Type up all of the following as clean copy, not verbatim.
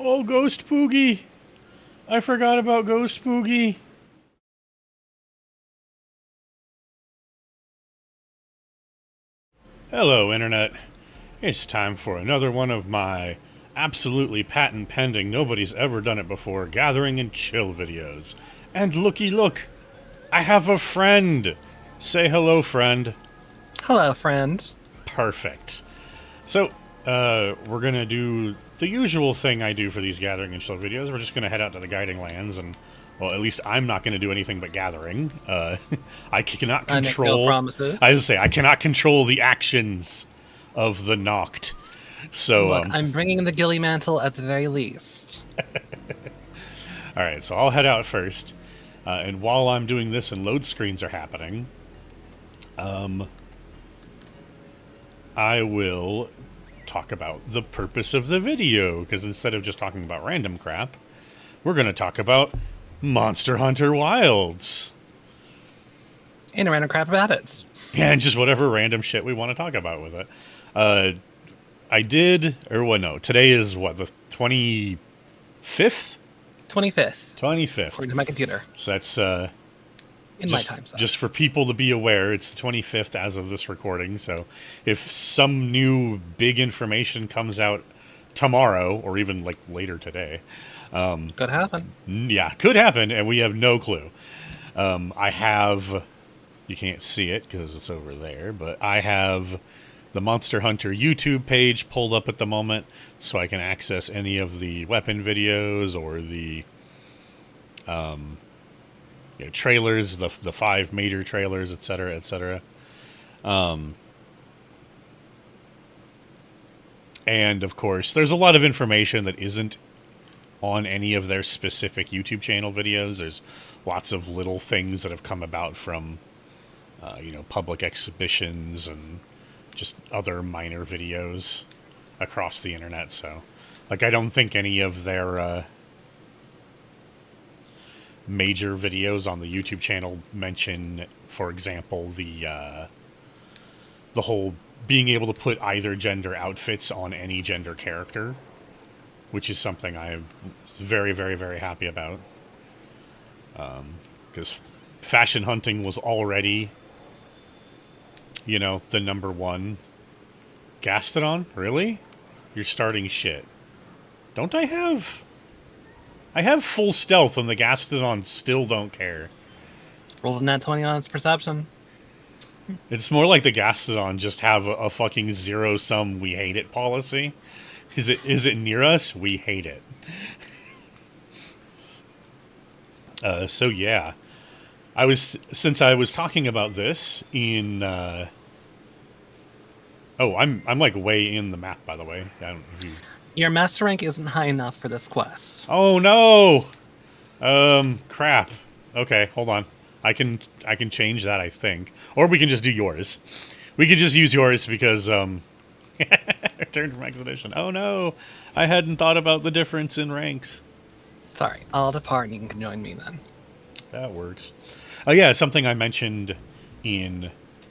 Oh, Ghost Poogie! I forgot about Ghost Poogie. Hello, Internet. It's time for another one of my absolutely patent pending, nobody's ever done it before, gathering and chill videos. And looky look, I have a friend! Say hello, friend. Hello, friend. Perfect. So, we're gonna do the usual thing I do for these gathering and chill videos. We're just gonna head out to the guiding lands and, well, at least I'm not gonna do anything but gathering. I cannot I make no control. I promises. was say I cannot control the actions of the Noct. So, Look, I'm bringing the ghillie mantle at the very least. all right. So I'll head out first, and while I'm doing this and load screens are happening, I will talk about the purpose of the video, because instead of just talking about random crap, we're going to talk about Monster Hunter Wilds. And random crap about it. And just whatever random shit we want to talk about with it. I did, or what, no, today is what, the 25th? 25th, 25th. according to my computer. So that's, In my time zone. just for people to be aware, it's the 25th as of this recording. So if some new big information comes out tomorrow, or even like later today, Could happen. yeah, could happen, and we have no clue. I have, you can't see it because it's over there, but I have the Monster Hunter YouTube page pulled up at the moment, so I can access any of the weapon videos or the trailers, the 5 major trailers, etc., etc. And of course, there's a lot of information that isn't on any of their specific YouTube channel videos. There's lots of little things that have come about from, public exhibitions and just other minor videos across the internet. So, like, I don't think any of their major videos on the YouTube channel mention, for example, the whole being able to put either gender outfits on any gender character, which is something I'm very, very, very happy about. Because fashion hunting was already, the number one. Gastrodon? Really? You're starting shit. Don't I have... I have full stealth and the Gastrodons still don't care. Rolled a nat 20 on its perception. It's more like the Gastrodon just have a fucking zero-sum we hate it policy. Is it near us? We hate it. So yeah. Since I was talking about this in I'm like way in the map, by the way. I don't know if you... Your master rank isn't high enough for this quest. Oh no. Crap. Okay, hold on. I can change that, I think. Or we can just do yours. We could just use yours because return from expedition. Oh no. I hadn't thought about the difference in ranks. Sorry, I'll depart and you can join me then. That works. Oh yeah, something I mentioned in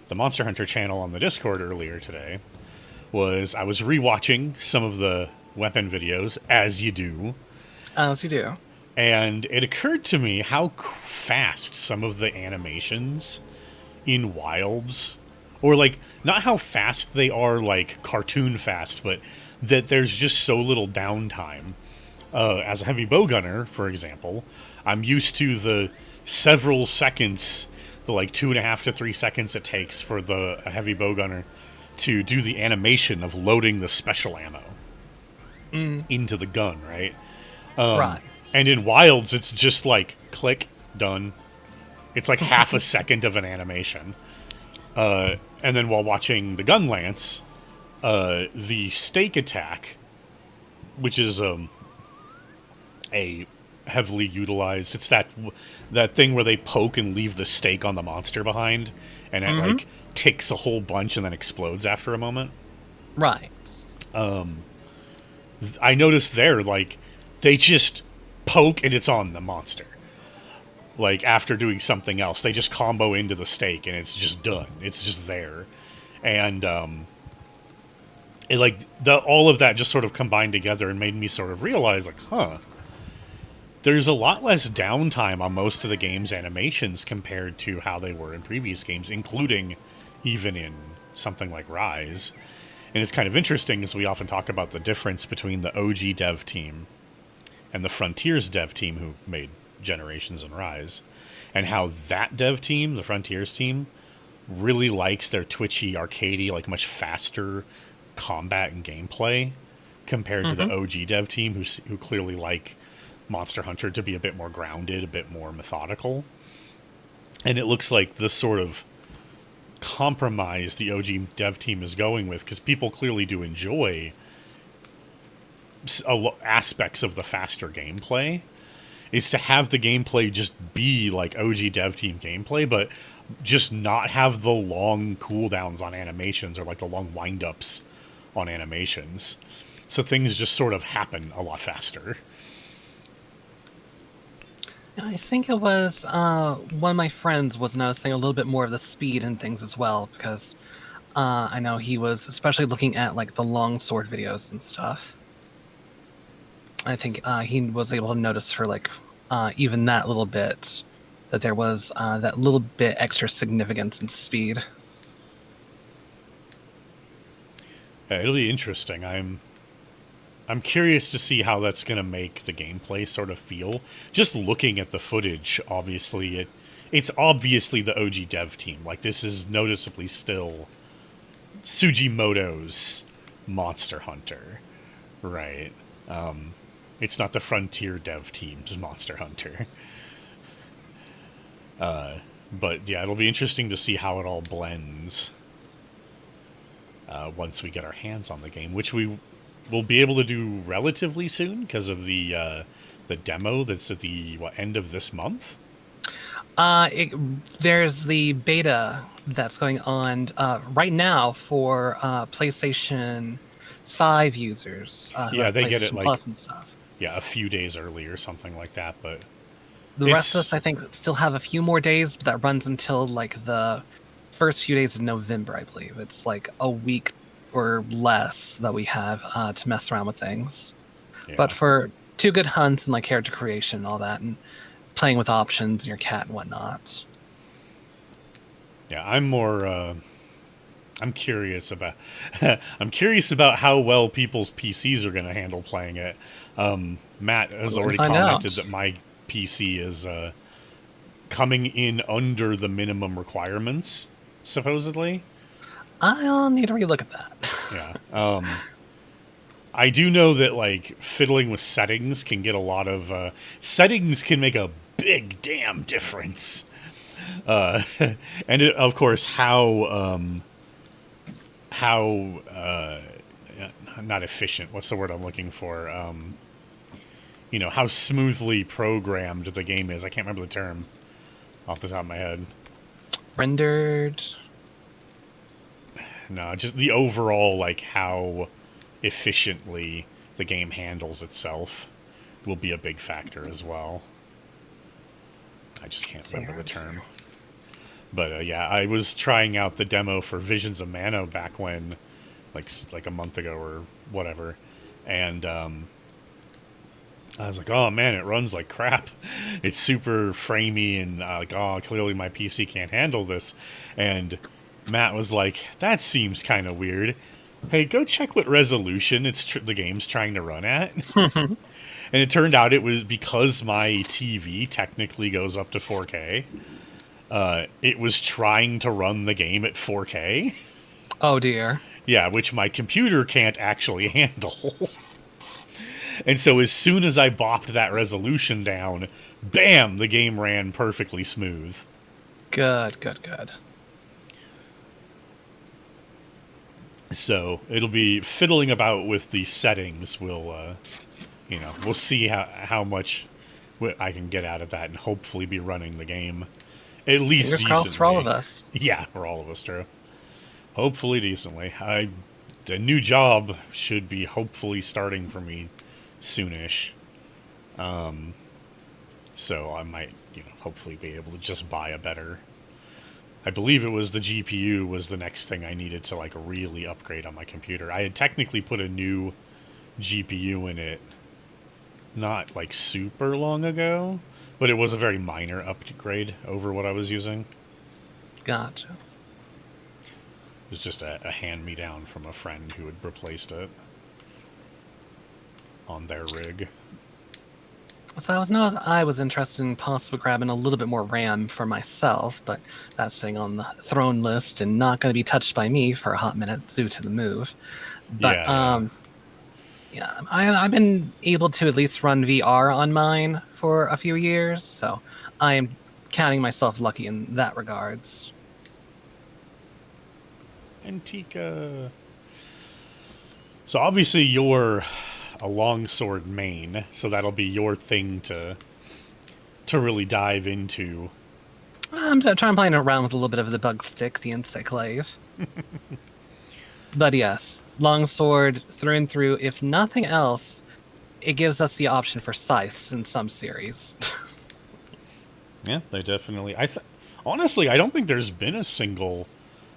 the Monster Hunter channel on the Discord earlier today was I was rewatching some of the weapon videos, as you do. As you do. And it occurred to me how fast some of the animations in Wilds, or like, not how fast they are like cartoon fast, but that there's just so little downtime. As a heavy bowgunner, for example, I'm used to the several seconds, the like 2.5 to 3 seconds it takes for a heavy bowgunner to do the animation of loading the special ammo into the gun, right? Right. And in Wilds, it's just like, click, done. It's like half a second of an animation. And then while watching the gun lance, the stake attack, which is a heavily utilized, it's that thing where they poke and leave the stake on the monster behind, and it like ticks a whole bunch and then explodes after a moment. Right. I noticed there, like, they just poke and it's on the monster. Like, after doing something else, they just combo into the stake and it's just done. It's just there. And it like all of that just sort of combined together and made me sort of realize like, there's a lot less downtime on most of the game's animations compared to how they were in previous games, including even in something like Rise. And it's kind of interesting as we often talk about the difference between the OG dev team and the Frontiers dev team who made Generations and Rise, and how that dev team, the Frontiers team, really likes their twitchy, arcadey, like much faster combat and gameplay compared to the Mm-hmm. OG dev team who clearly like Monster Hunter to be a bit more grounded, a bit more methodical. And it looks like the sort of compromise the OG dev team is going with, because people clearly do enjoy aspects of the faster gameplay, is to have the gameplay just be like OG dev team gameplay, but just not have the long cooldowns on animations or like the long windups on animations. So things just sort of happen a lot faster. I think it was one of my friends was noticing a little bit more of the speed and things as well, because I know he was especially looking at like the long sword videos and stuff. I think he was able to notice for like even that little bit that there was that little bit extra significance in speed. Yeah, it'll be interesting. I'm curious to see how that's going to make the gameplay sort of feel. Just looking at the footage, obviously it's obviously the OG dev team. Like, this is noticeably still Sugimoto's Monster Hunter, right? It's not the Frontier dev team's Monster Hunter. But yeah, it'll be interesting to see how it all blends once we get our hands on the game, which we will be able to do relatively soon because of the demo that's at the end of this month. There's the beta that's going on right now for PlayStation 5 users who Yeah, have they get it PlayStation like, Plus and stuff. yeah, a few days early or something like that. But The rest of us, it's I think, still have a few more days, but that runs until like the first few days of November, I believe. It's like a week or less that we have to mess around with things. But yeah, for two good hunts and like character creation and all that, and playing with options and your cat and whatnot. yeah. I'm curious about I'm curious about how well people's PCs are going to handle playing it. Matt has We're going to already find commented out. that my PC is coming in under the minimum requirements, supposedly. I'll need to relook at that. Yeah. I do know that like fiddling with settings can get a lot of settings can make a big damn difference. And of course, how not efficient. What's the word I'm looking for? How smoothly programmed the game is. I can't remember the term off the top of my head. Rendered. No, just the overall like how efficiently the game handles itself will be a big factor as well. I just can't remember the Fair, term. fair. But yeah, I was trying out the demo for Visions of Mana back when, like a month ago or whatever, and I was like, oh man, it runs like crap. It's super framey, and like, oh, clearly my PC can't handle this. And Matt was like, that seems kind of weird. Hey, go check what resolution the game's trying to run at. And it turned out it was because my TV technically goes up to 4K. It was trying to run the game at 4K. Oh dear. Yeah, which my computer can't actually handle. And so as soon as I bopped that resolution down, bam, the game ran perfectly smooth. Good, good, good. So it'll be fiddling about with the settings. We'll see how much I can get out of that, and hopefully be running the game at least Fingers crossed for all of decently. us. Yeah, for all of us, true. Hopefully decently. The new job should be hopefully starting for me soonish. So I might, hopefully be able to just buy a better I believe it was the GPU was the next thing I needed to like really upgrade on my computer. I had technically put a new GPU in it not like super long ago, but it was a very minor upgrade over what I was using. Gotcha. It was just a hand-me-down from a friend who had replaced it on their rig. So I was interested in possibly grabbing a little bit more RAM for myself, but that's sitting on the throne list and not going to be touched by me for a hot minute due to the move. But Yeah. yeah, I've been able to at least run VR on mine for a few years, so I am counting myself lucky in that regards. Antica. So obviously you're a longsword main, so that'll be your thing to really dive into. I'm trying playing around with a little bit of the bug stick, the encyclave. But yes, longsword through and through. If nothing else, it gives us the option for scythes in some series. Yeah, they definitely. Honestly, I don't think there's been a single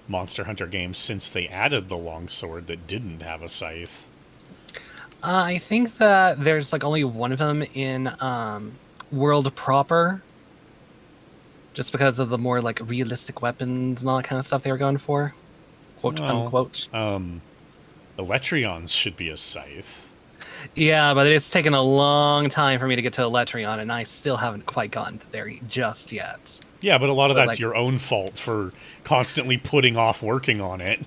Monster Hunter game since they added the longsword that didn't have a scythe. I think that there's like only one of them in World proper, just because of the more like realistic weapons and all that kind of stuff they were going for, quote Well, unquote. Electrion's should be a scythe. Yeah, but it's taken a long time for me to get to Electrion, and I still haven't quite gotten there just yet. Yeah, but a lot of But that's like your own fault for constantly putting off working on it.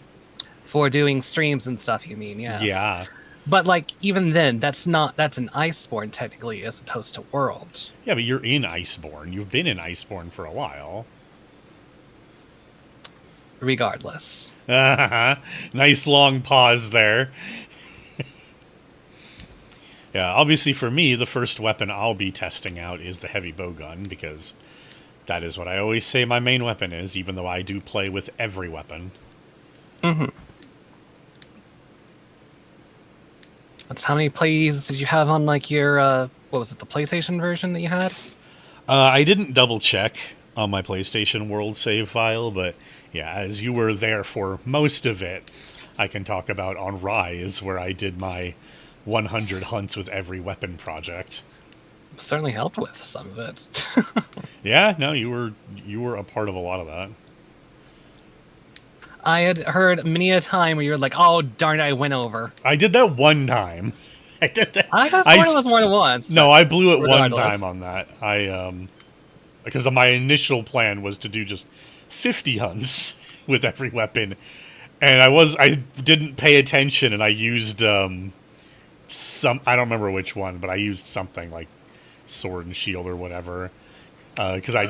for doing streams and stuff, you mean? Yes. Yeah. But like even then, that's an Iceborne technically, as opposed to World. Yeah, but you're in Iceborne. You've been in Iceborne for a while. Regardless, Nice long pause there. Yeah, obviously for me, the first weapon I'll be testing out is the heavy bowgun, because that is what I always say my main weapon is, even though I do play with every weapon. that's how many plays did you have on like your what was it, the PlayStation version that you had? I didn't double check on my PlayStation World save file, but yeah, as you were there for most of it, I can talk about on Rise, where I did my 100 hunts with every weapon project. Certainly helped with some of it. Yeah, no, you were a part of a lot of that. I had heard many a time where you're like, "Oh darn it, I went over." I did that one time. I did that. I guess it was more than once. No, I blew it regardless. one time on that. Because my initial plan was to do just 50 hunts with every weapon, and I didn't pay attention, and I used some, I don't remember which one, but I used something like sword and shield or whatever. Because I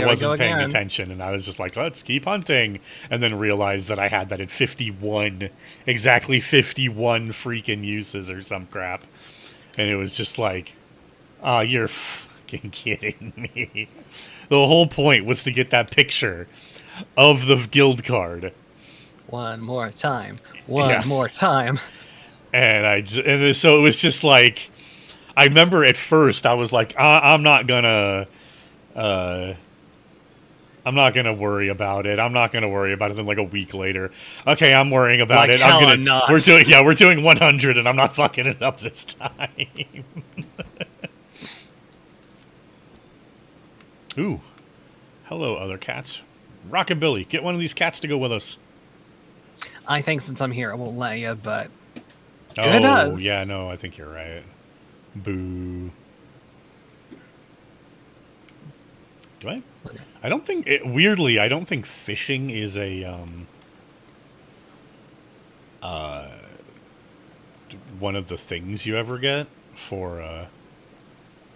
wasn't paying attention, and I was just like, let's keep hunting, and then realized that I had that at 51, exactly 51 freaking uses or some crap, and it was just like, oh, you're fucking kidding me. The whole point was to get that picture of the guild card. One more time. One more time. And so it was just like, I remember at first I was like, I'm not gonna worry about it. I'm not gonna worry about it. Then like a week later, okay, I'm worrying about it. I'm not. We're doing 100, and I'm not fucking it up this time. Ooh, hello, other cats. Rockabilly, get one of these cats to go with us. I think since I'm here, I won't let you, but Oh, it does. Yeah, no, I think you're right. Boo. Do I? I don't think weirdly, I don't think fishing is a one of the things you ever get for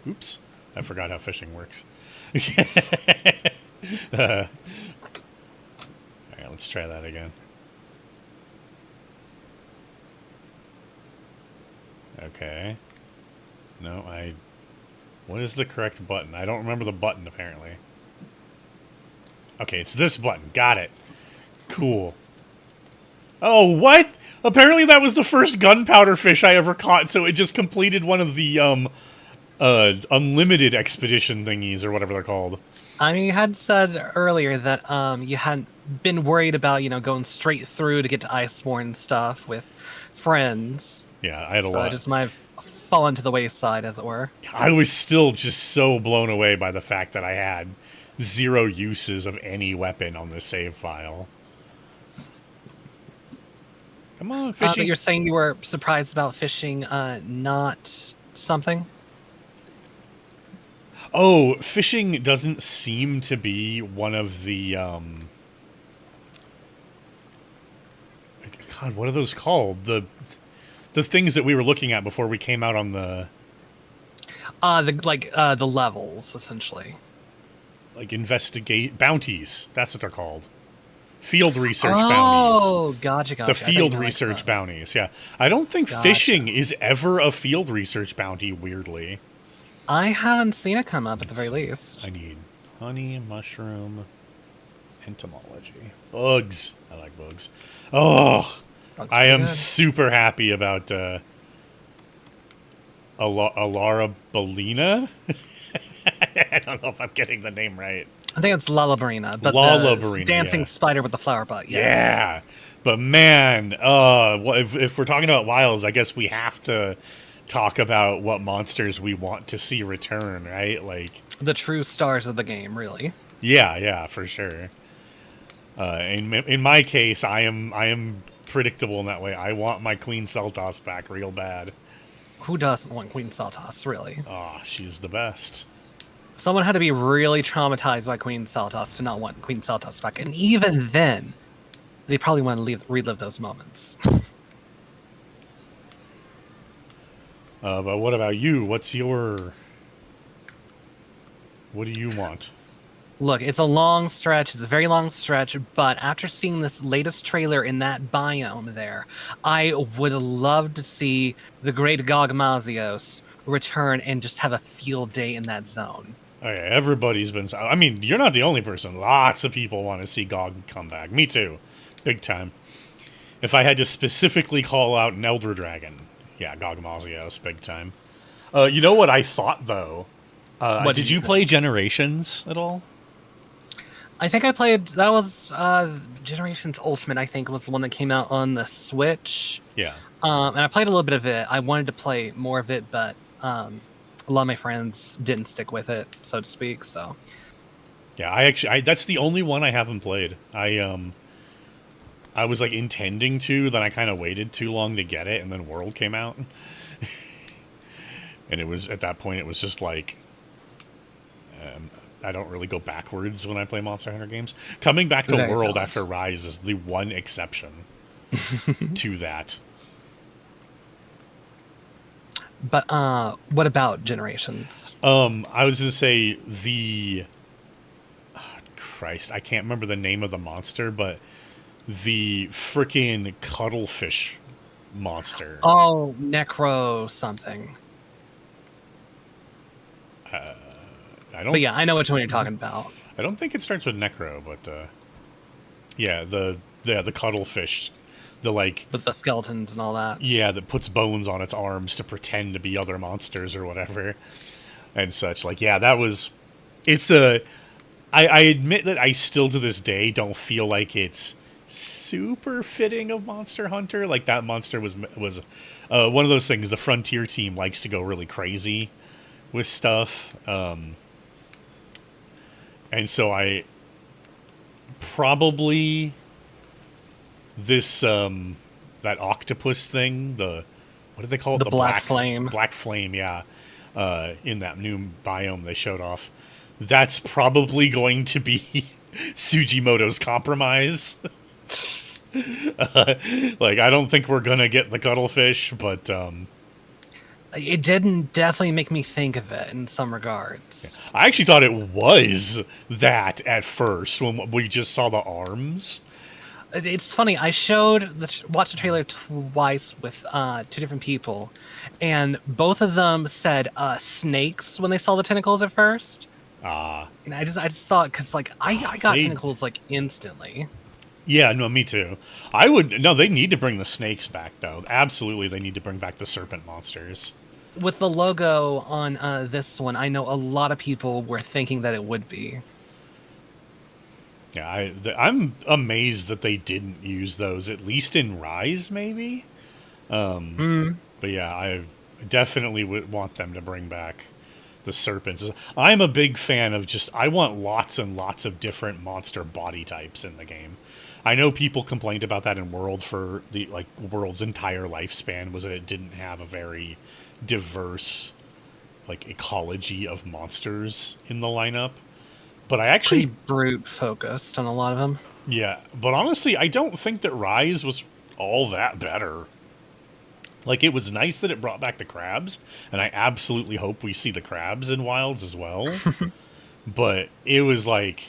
oops, I forgot how fishing works. Alright, let's try that again. Okay. No, what is the correct button? I don't remember the button, apparently. Okay, it's this button. Got it. Cool. Oh, what? Apparently that was the first gunpowder fish I ever caught, so it just completed one of the, unlimited expedition thingies, or whatever they're called. I mean, you had said earlier that you hadn't been worried about, going straight through to get to Iceborne and stuff with friends. Yeah, I had a So that lot. just might have fallen to the wayside, as it were. I was still just so blown away by the fact that I had zero uses of any weapon on the save file. Come on, But fishy. you're saying you were surprised about fishing, not something? Oh, fishing doesn't seem to be one of the God, what are those called? The things that we were looking at before we came out on the The levels, essentially. like investigate bounties. That's what they're called. Field research bounties. Oh, gotcha, The gotcha. I thought you field meant like research bounties. Yeah. I don't think gotcha. fishing is ever a field research bounty, weirdly. I haven't seen it come up at the Let's very see. least. I need honey, mushroom, entomology. Bugs. I like bugs. Oh, Looks I pretty am good. super happy about Alara Belina. I don't know if I'm getting the name right. I think it's Lalabarina, but Lala the Barina, dancing yeah. spider with the flower butt, yes. Yeah. But man, if we're talking about wilds, I guess we have to talk about what monsters we want to see return, right? Like, The true stars of the game, really. yeah, for sure. In my case, I am predictable in that way. I want my Queen Seltos back real bad. Who doesn't want Queen Saltos, really? Ah, she's the best. Someone had to be really traumatized by Queen Saltos to not want Queen Saltos back. And even then, they probably want to relive those moments. But what about you? What do you want? Look, it's a long stretch. It's a very long stretch. But after seeing this latest trailer in that biome there, I would love to see the great Gogmazios return and just have a field day in that zone. Okay, everybody's been. I mean, you're not the only person. Lots of people want to see Gog come back. Me too, big time. If I had to specifically call out an Elder Dragon, yeah, Gogmazios, big time. You know what I thought though? What did Did you you play think? Generations at all? I think I played that was Generations Ultimate, I think was the one that came out on the Switch. Yeah, And I played a little bit of it. I wanted to play more of it, but a lot of my friends didn't stick with it, so to speak. So yeah. That's the only one I haven't played. I was like intending to, then I kind of waited too long to get it, and then World came out, and it was at that point it was just like I don't really go backwards when I play Monster Hunter games. Coming back to very World valid. after Rise is the one exception to that. But what about Generations? I was gonna say Christ, I can't remember the name of the monster, but the freaking cuttlefish monster. Oh, Necro something. I But don't yeah, I know which one you're talking about. I don't think it starts with Necro, but yeah, the cuttlefish, the like With the skeletons and all that. yeah, that puts bones on its arms to pretend to be other monsters or whatever and such. Like, yeah, that was. It's a. I admit that I still to this day don't feel like it's super fitting of Monster Hunter. Like that monster was one of those things. The Frontier team likes to go really crazy with stuff, and so I probably this that octopus thing, the what do they call it, The the Black Flame. black flame, yeah, in that new biome they showed off, that's probably going to be Sugimoto's compromise. Like, I don't think we're gonna get the cuttlefish, but It didn't definitely make me think of it in some regards. I actually thought it was that at first when we just saw the arms. It's funny. I showed watched the trailer twice with two different people, and both of them said snakes when they saw the tentacles at first. Ah, And I just thought because like I got they tentacles like instantly Yeah, no, me too. I would no. They need to bring the snakes back, though. Absolutely, they need to bring back the serpent monsters. with the logo on this one. I know a lot of people were thinking that it would be. Yeah, I'm amazed that they didn't use those, at least in Rise, maybe. Mm. But yeah, I definitely would want them to bring back the serpents. I'm a big fan of just, I want lots and lots of different monster body types in the game. I know people complained about that in World for the like World's entire lifespan was that it didn't have a very diverse like ecology of monsters in the lineup. But I Pretty actually, brute focused on a lot of them. yeah, but honestly, I don't think that Rise was all that better. Like, it was nice that it brought back the crabs, and I absolutely hope we see the crabs in Wilds as well. But it was like,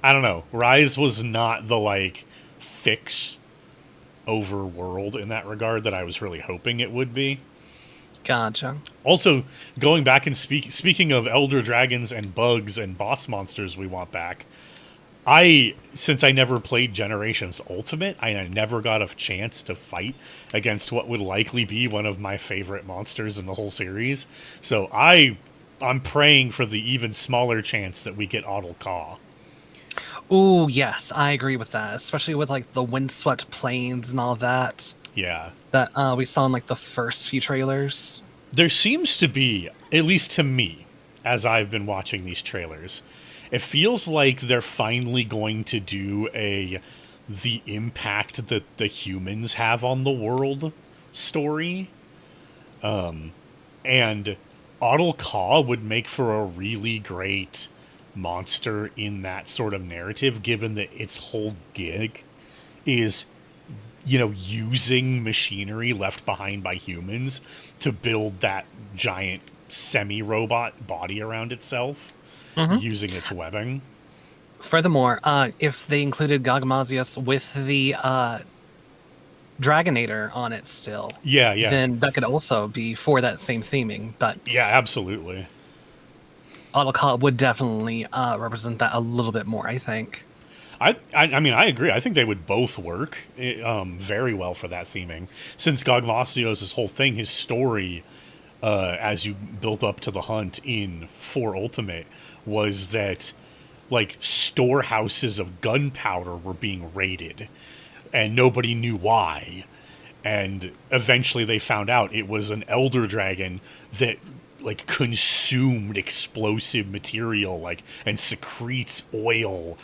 I don't know. Rise was not the, like, fix over world in that regard that I was really hoping it would be. Gotcha. Also, going back and speaking of elder dragons and bugs and boss monsters we want back, since I never played Generations Ultimate, I never got a chance to fight against what would likely be one of my favorite monsters in the whole series. So I'm praying for the even smaller chance that we get Otto Kaw. Ooh, yes, I agree with that, especially with like the windswept plains and all that Yeah. that we saw in like the first few trailers. There seems to be, at least to me, as I've been watching these trailers, it feels like they're finally going to do a the impact that the humans have on the world story. And Otto Kaw would make for a really great monster in that sort of narrative, given that its whole gig is, using machinery left behind by humans to build that giant semi robot body around itself Hmm. using its webbing. Furthermore, if they included Gagamazius with the Dragonator on it still, Yeah, yeah. then that could also be for that same theming. But Yeah, absolutely. Autocot would definitely represent that a little bit more, I think. I mean, I agree. I think they would both work very well for that theming. Since Gogmasios' whole thing, his story, as you built up to the hunt in 4 Ultimate, was that like storehouses of gunpowder were being raided, and nobody knew why. And eventually, they found out it was an elder dragon that like consumed explosive material, like, and secretes oil.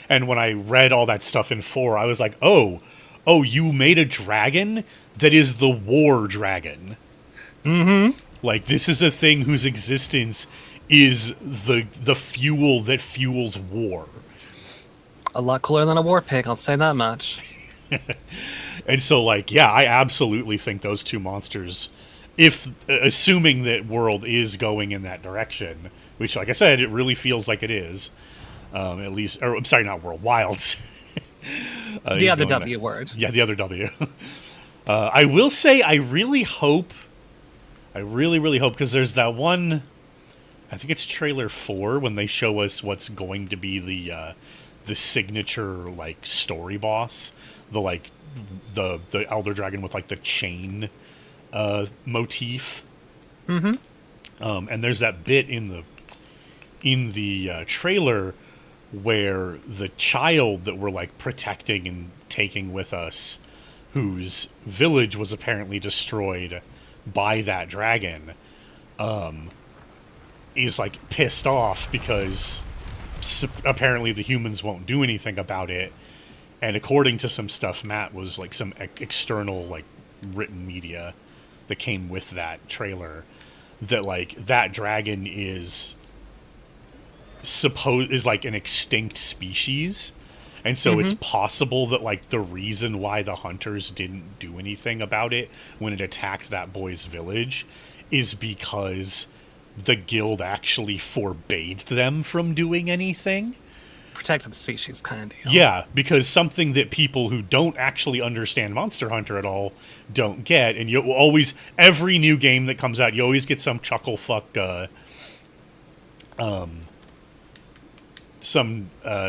And when I read all that stuff in 4, I was like, oh, you made a dragon that is the war dragon. Mm-hmm. Like, this is a thing whose existence is the fuel that fuels war. A lot cooler than a war pig, I'll say that much. And so, like, yeah, I absolutely think those two monsters, if assuming that World is going in that direction, which, like I said, it really feels like it is, at least, or I'm sorry, not World, Wilds. The other W word. Yeah, the other W. I will say, I really hope, because there's that one, I think it's trailer 4, when they show us what's going to be the signature, like, story boss, the, like, the elder dragon with like the chain motif. Mm-hmm. And there's that bit in the trailer where the child that we're like protecting and taking with us, whose village was apparently destroyed by that dragon, is like pissed off because apparently the humans won't do anything about it. And according to some stuff, Matt, was like some external like written media that came with that trailer, that like that dragon is like an extinct species. And so it's Mm-hmm. possible that like the reason why the hunters didn't do anything about it when it attacked that boy's village is because the guild actually forbade them from doing anything. Protected species kind of deal. Yeah, because something that people who don't actually understand Monster Hunter at all don't get, and you always, every new game that comes out, you always get some chuckle fuck,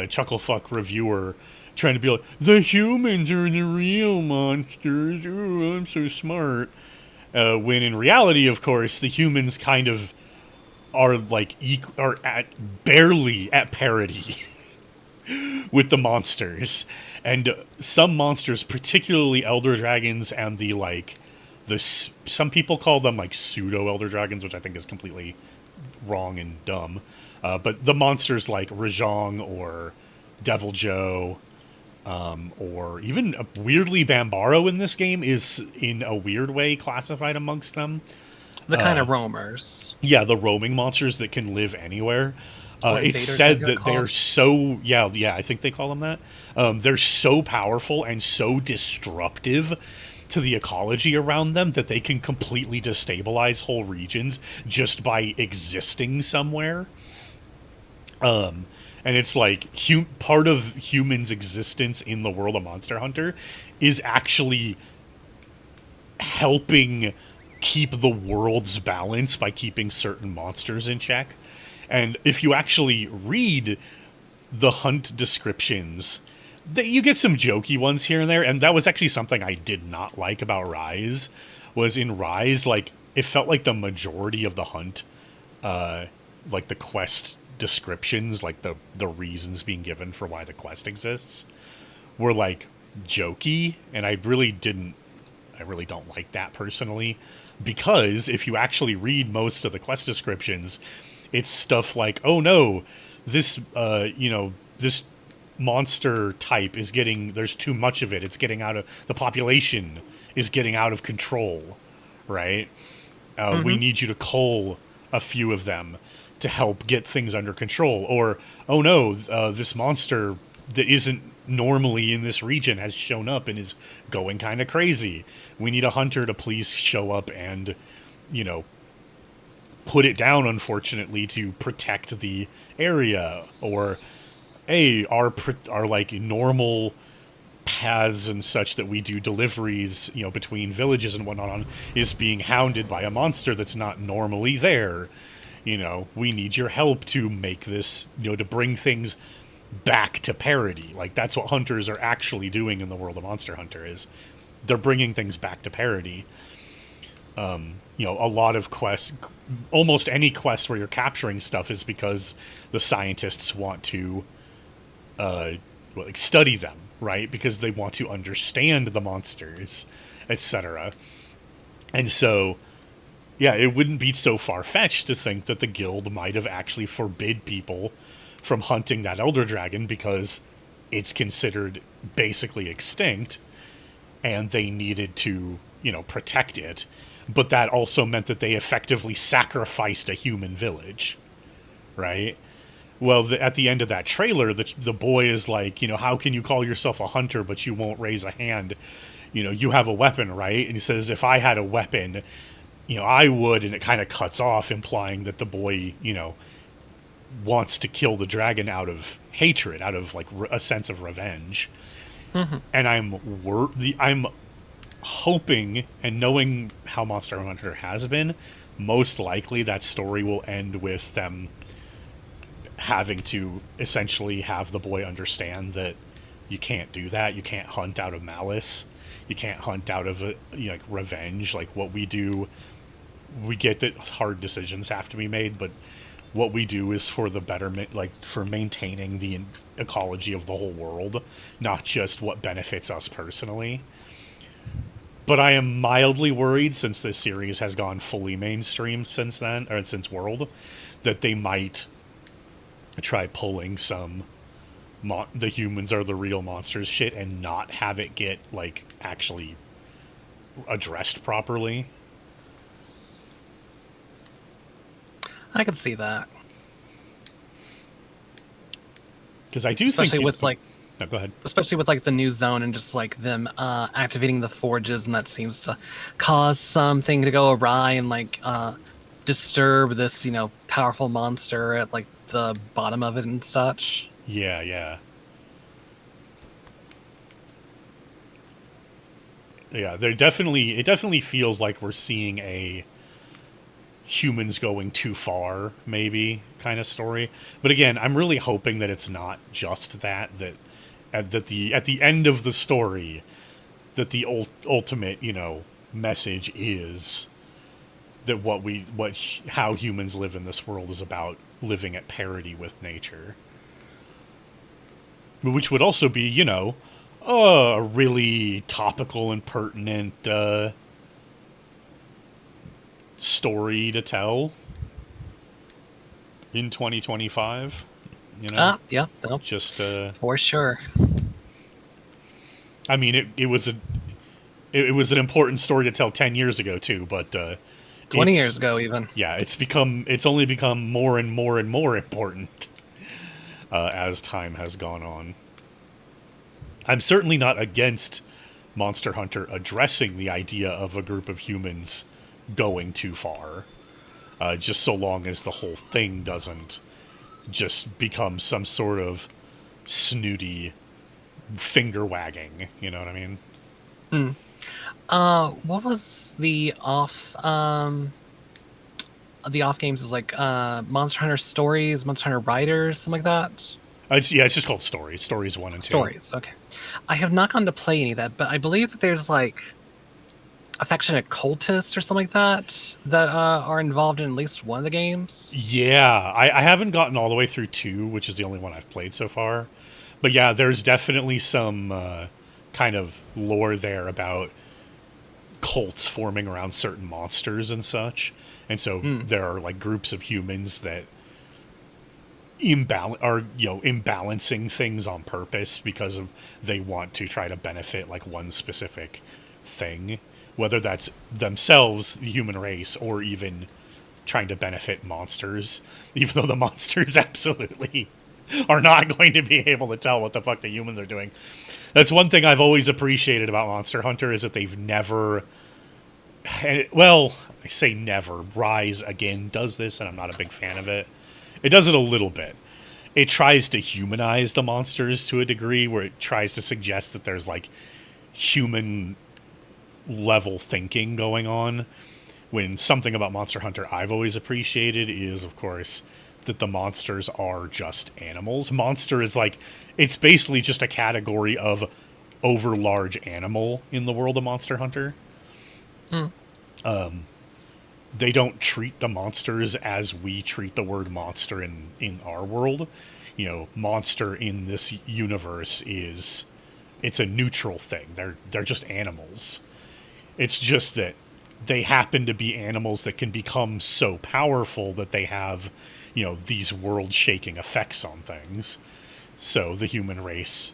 chuckle fuck reviewer trying to be like, the humans are the real monsters. Ooh, I'm so smart. When in reality, of course, the humans kind of are like are at barely at parity. with the monsters. And some monsters, particularly elder dragons and the like, some people call them like pseudo elder dragons, which I think is completely wrong and dumb. But the monsters like Rajong or Devil Joe, or even weirdly Bambaro in this game is in a weird way classified amongst them. The kind of roamers Yeah, the roaming monsters that can live anywhere. or It's invaders, I think said they're that they're called. so I think they call them that. They're so powerful and so disruptive to the ecology around them that they can completely destabilize whole regions just by existing somewhere. And it's like part of humans' existence in the world of Monster Hunter is actually helping keep the world's balance by keeping certain monsters in check. And if you actually read the hunt descriptions, that you get some jokey ones here and there, and that was actually something I did not like about Rise. Was in Rise, like it felt like the majority of the hunt, like the quest descriptions, like the reasons being given for why the quest exists, were like jokey, and I really don't like that personally, because if you actually read most of the quest descriptions, it's stuff like, oh no, this this monster type is getting, there's too much of it. It's getting out of, the population is getting out of control, right? We Hmm. need you to cull a few of them to help get things under control. Or, oh no, this monster that isn't normally in this region has shown up and is going kind of crazy. We need a hunter to please show up and, you know, put it down, unfortunately, to protect the area. Or, hey, our like normal paths and such that we do deliveries, you know, between villages and whatnot on, is being hounded by a monster that's not normally there. You know, we need your help to make this, you know, to bring things back to parity. Like that's what hunters are actually doing in the world of Monster Hunter, is they're bringing things back to parity. You know, a lot of quests, almost any quest where you're capturing stuff is because the scientists want to like study them, right? Because they want to understand the monsters, etc. And so, yeah, it wouldn't be so far fetched to think that the guild might have actually forbid people from hunting that elder dragon because it's considered basically extinct, and they needed to, you know, protect it. But that also meant that they effectively sacrificed a human village, right? Well, at the end of that trailer, the boy is like, you know, how can you call yourself a hunter but you won't raise a hand? You know, you have a weapon, right? And he says, if I had a weapon, you know, I would. And it kind of cuts off, implying that the boy, you know, wants to kill the dragon out of hatred, out of like a sense of revenge. Hmm. And I'm hoping, and knowing how Monster Hunter has been, most likely that story will end with them having to essentially have the boy understand that you can't do that. You can't hunt out of malice. You can't hunt out of you know, like revenge. Like what we do, we get that hard decisions have to be made, but what we do is for the betterment, like for maintaining the ecology of the whole world, not just what benefits us personally. But I am mildly worried, since this series has gone fully mainstream since then, or since World, that they might try pulling some the humans are the real monsters shit and not have it get like actually addressed properly. I could see that, Because I do think especially it. with like No, go ahead. especially with like the new zone and just like them activating the forges, and that seems to cause something to go awry and like disturb this, you know, powerful monster at like the bottom of it and such. Yeah, yeah, yeah. They're definitely. It definitely feels like we're seeing a humans going too far, maybe kind of story. But again, I'm really hoping that it's not just that. That at the end of the story, that the ultimate, you know, message is that how humans live in this world is about living at parity with nature. which would also be, a really topical and pertinent story to tell in 2025. Yeah, no, Just for sure. I mean, it was it was an important story to tell 10 years ago too, but 20 years it's ago, even. yeah, it's only become more and more and more important as time has gone on. I'm certainly not against Monster Hunter addressing the idea of a group of humans going too far, just so long as the whole thing doesn't just become some sort of snooty finger wagging. You know what I mean? Mm. What was the off games? Is like Monster Hunter Stories, Monster Hunter Riders, something like that. Yeah, it's just called Stories. Stories 1 and 2. Stories. Okay, I have not gotten to play any of that, but I believe that there's like affectionate cultists or something like that are involved in at least one of the games. Yeah, I haven't gotten all the way through 2, which is the only one I've played so far. But yeah, there's definitely some kind of lore there about cults forming around certain monsters and such. And so Hmm. there are like groups of humans that are imbalancing things on purpose because of they want to try to benefit like one specific thing, whether that's themselves, the human race, or even trying to benefit monsters, even though the monsters absolutely are not going to be able to tell what the fuck the humans are doing. That's one thing I've always appreciated about Monster Hunter is that they've never, well, I say never. Rise again does this, and I'm not a big fan of it. It does it a little bit. It tries to humanize the monsters to a degree where it tries to suggest that there's like human level thinking going on. When something about Monster Hunter I've always appreciated is, of course, that the monsters are just animals. Monster is like, it's basically just a category of over large animal in the world of Monster Hunter. Hmm. They don't treat the monsters as we treat the word monster in our world. Monster in this universe is it's a neutral thing. They're just animals. It's just that they happen to be animals that can become so powerful that they have, these world-shaking effects on things. So the human race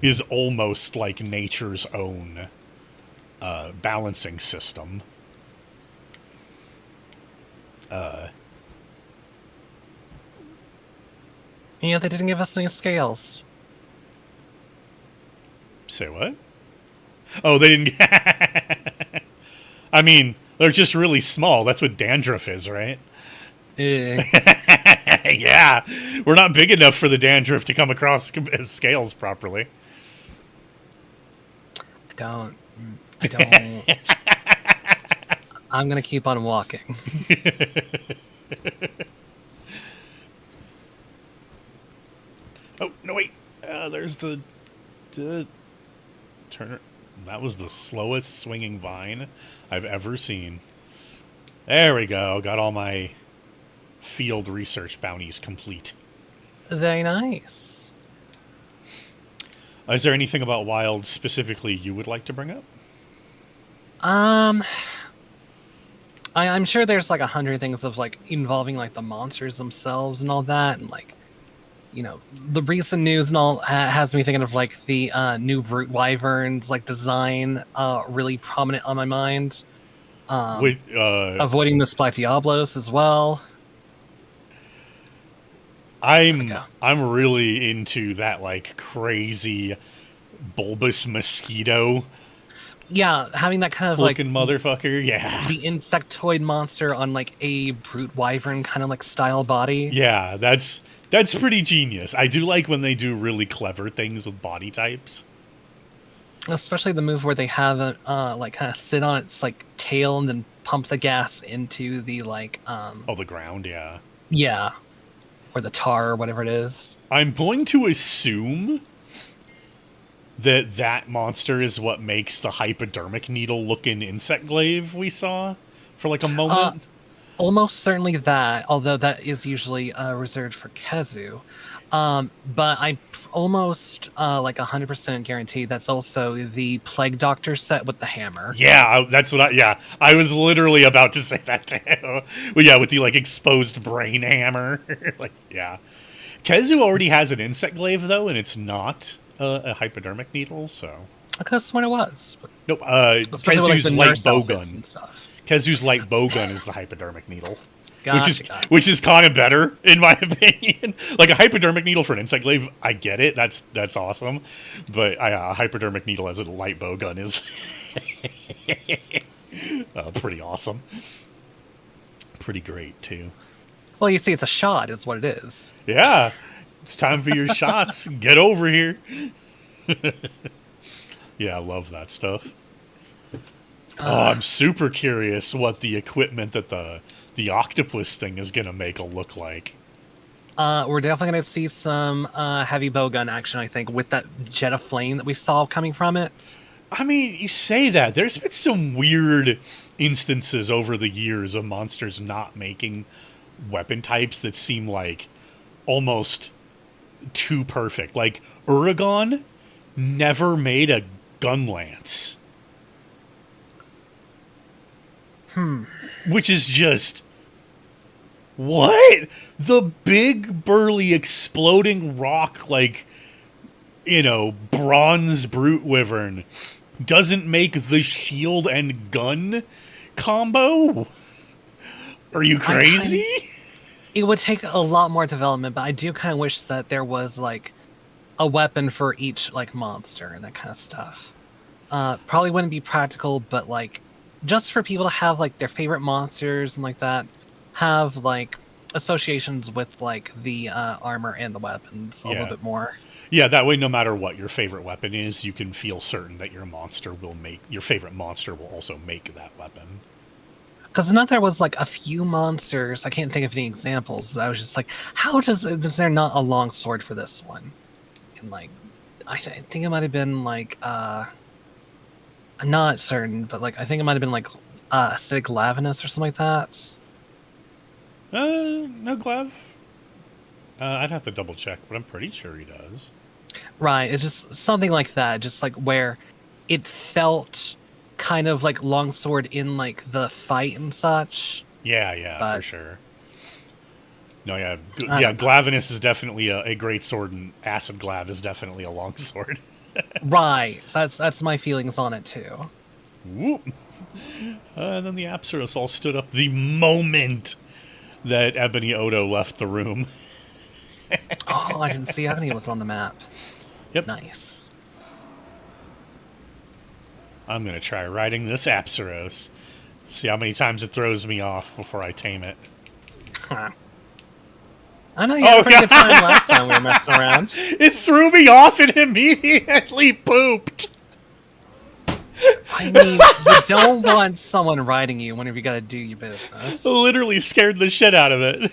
is almost like nature's own balancing system. Yeah, they didn't give us any scales. Say what? Oh, they didn't. I mean, they're just really small. That's what dandruff is, right? Eh, Yeah, we're not big enough for the dandruff to come across scales properly. I don't. I don't. I'm gonna keep on walking. Oh no, wait. There's the Turner. That was the slowest swinging vine I've ever seen. There we go. Got all my field research bounties complete. Very nice. Is there anything about Wild specifically you would like to bring up? Um, I'm sure there's like 100 things of like involving like the monsters themselves and all that, and like the recent news and all has me thinking of like the new brute wyverns like design really prominent on my mind. Wait, Avoiding the Splatioblos as well. There we go. I'm really into that like crazy bulbous mosquito Yeah, having that kind of like looking motherfucker. Yeah. the insectoid monster on like a brute wyvern kind of like style body. Yeah, that's pretty genius. I do like when they do really clever things with body types. Especially the move where they have it like kind of sit on its like tail and then pump the gas into the like Oh, the ground, yeah. yeah, or the tar or whatever it is. I'm going to assume that that monster is what makes the hypodermic needle looking insect glaive we saw for like a Uh moment. Almost certainly that, although that is usually reserved for Kezu. But almost like 100% guaranteed that's also the Plague Doctor set with the hammer. Yeah, that's what yeah, I was literally about to say that too. Well, yeah, with the like exposed brain hammer. Like, yeah. Kezu already has an insect glaive though, and it's not a hypodermic needle, so. I could have sworn it was, Nope, especially with like the Kezu's light nurse bow outfits gun. and stuff. Kezu's light bow gun is the hypodermic needle. Gotcha, gotcha. Which is kind of better in my opinion. Like a hypodermic needle for an insect glaive, I get it. That's awesome, but a hypodermic needle as a light bow gun is pretty awesome. Pretty great too. Well, you see, it's a shot, is what it is. Yeah, it's time for your shots. Get over here. Yeah, I love that stuff. Oh, I'm super curious what the equipment that the octopus thing is gonna make a look like. We're definitely going to see some heavy bowgun action, I think, with that jet of flame that we saw coming from it. I mean, you say that. There's been some weird instances over the years of monsters not making weapon types that seem like almost too perfect. Like Uragon never made a gun lance. Which is just what? The big burly exploding rock like bronze brute wyvern doesn't make the shield and gun combo? Are you crazy? It would take a lot more development, but I do kind of wish that there was like a weapon for each like monster and that kind of stuff. Probably wouldn't be practical, but like just for people to have like their favorite monsters and like that, have like associations with like the armor and the weapons a little bit more. Yeah, that way no matter what your favorite weapon is, you can feel certain that your favorite monster will also make that weapon. Because I know there was like a few monsters, I can't think of any examples, that I was just like, how is there not a long sword for this one? And like, I think it might have been like, I'm not certain, but like, I think it might have been like Acidic Lavinus or something like that. No, Glav. I'd have to double check, but I'm pretty sure he does. Right, it's just something like that, just like where it felt kind of like longsword in like the fight and such. Yeah, but, for sure. No, yeah, Glavinus is definitely a great sword, and Acid Glav is definitely a long sword. Right, that's my feelings on it too. Whoop. And then the Apsaros all stood up the moment that Ebony Odo left the room. Oh, I didn't see Ebony was on the map. Yep. Nice. I'm going to try riding this Apsaros. See how many times it throws me off before I tame it. I know you had a pretty good time last time we were messing around. It threw me off and immediately pooped. I mean, you don't want someone riding you whenever you gotta do your business. Literally scared the shit out of it.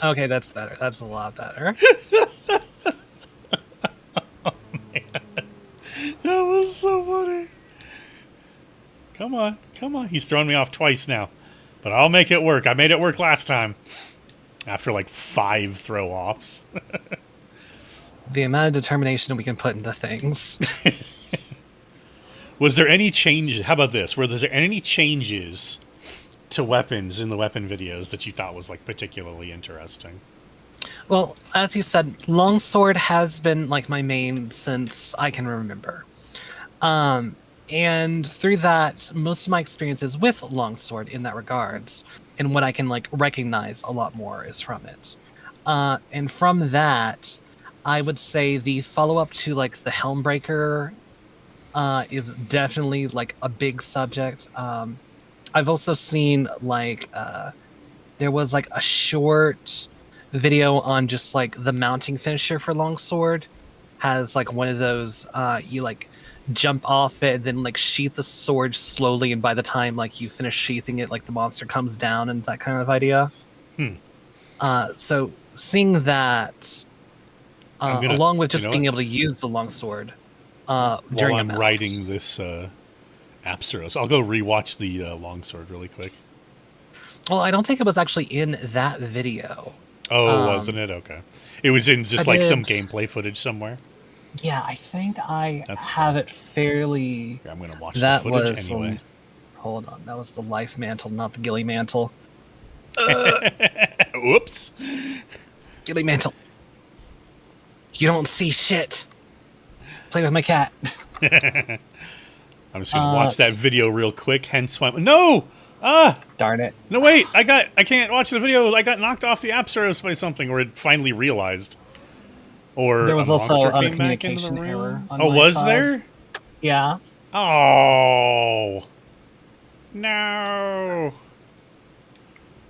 Okay, that's better. That's a lot better. Oh, man. That was so funny. Come on. He's thrown me off twice now. But I'll make it work. I made it work last time. After like 5 throw-offs. The amount of determination we can put into things. Was there any change? How about this? Were there any changes to weapons in the weapon videos that you thought was like particularly interesting? Well, as you said, longsword has been like my main since I can remember. And through that, most of my experiences with longsword in that regards, and what I can like recognize a lot more is from it. And from that, I would say the follow-up to like the Helmbreaker is definitely like a big subject. I've also seen like there was like a short video on just like the mounting finisher for longsword. Has like one of those you like jump off it and then like sheath the sword slowly, and by the time like you finish sheathing it, like the monster comes down, and that kind of idea. So seeing that along with just being able to use the longsword while during I'm writing this Apsaros. I'll go rewatch the longsword really quick. Well, I don't think it was actually in that video. Oh, wasn't Um, it? Okay. It was in I just like some did. gameplay footage somewhere. Yeah, I think I That's have fair. it fairly. Yeah, I'm going to watch the That footage was. anyway. Hold on, that was the life mantle, not the ghillie mantle. Whoops. Ghillie mantle. You don't see shit. Play with my cat. I'm just going to watch that S- video real quick, hence why... No! Ah! Darn it. No, wait! I can't watch the video. I got knocked off the Apsaros by something, or it finally realized. Or There a was also monster a came back into the communication error room. on Oh, my was side. there? Yeah. Oh. No.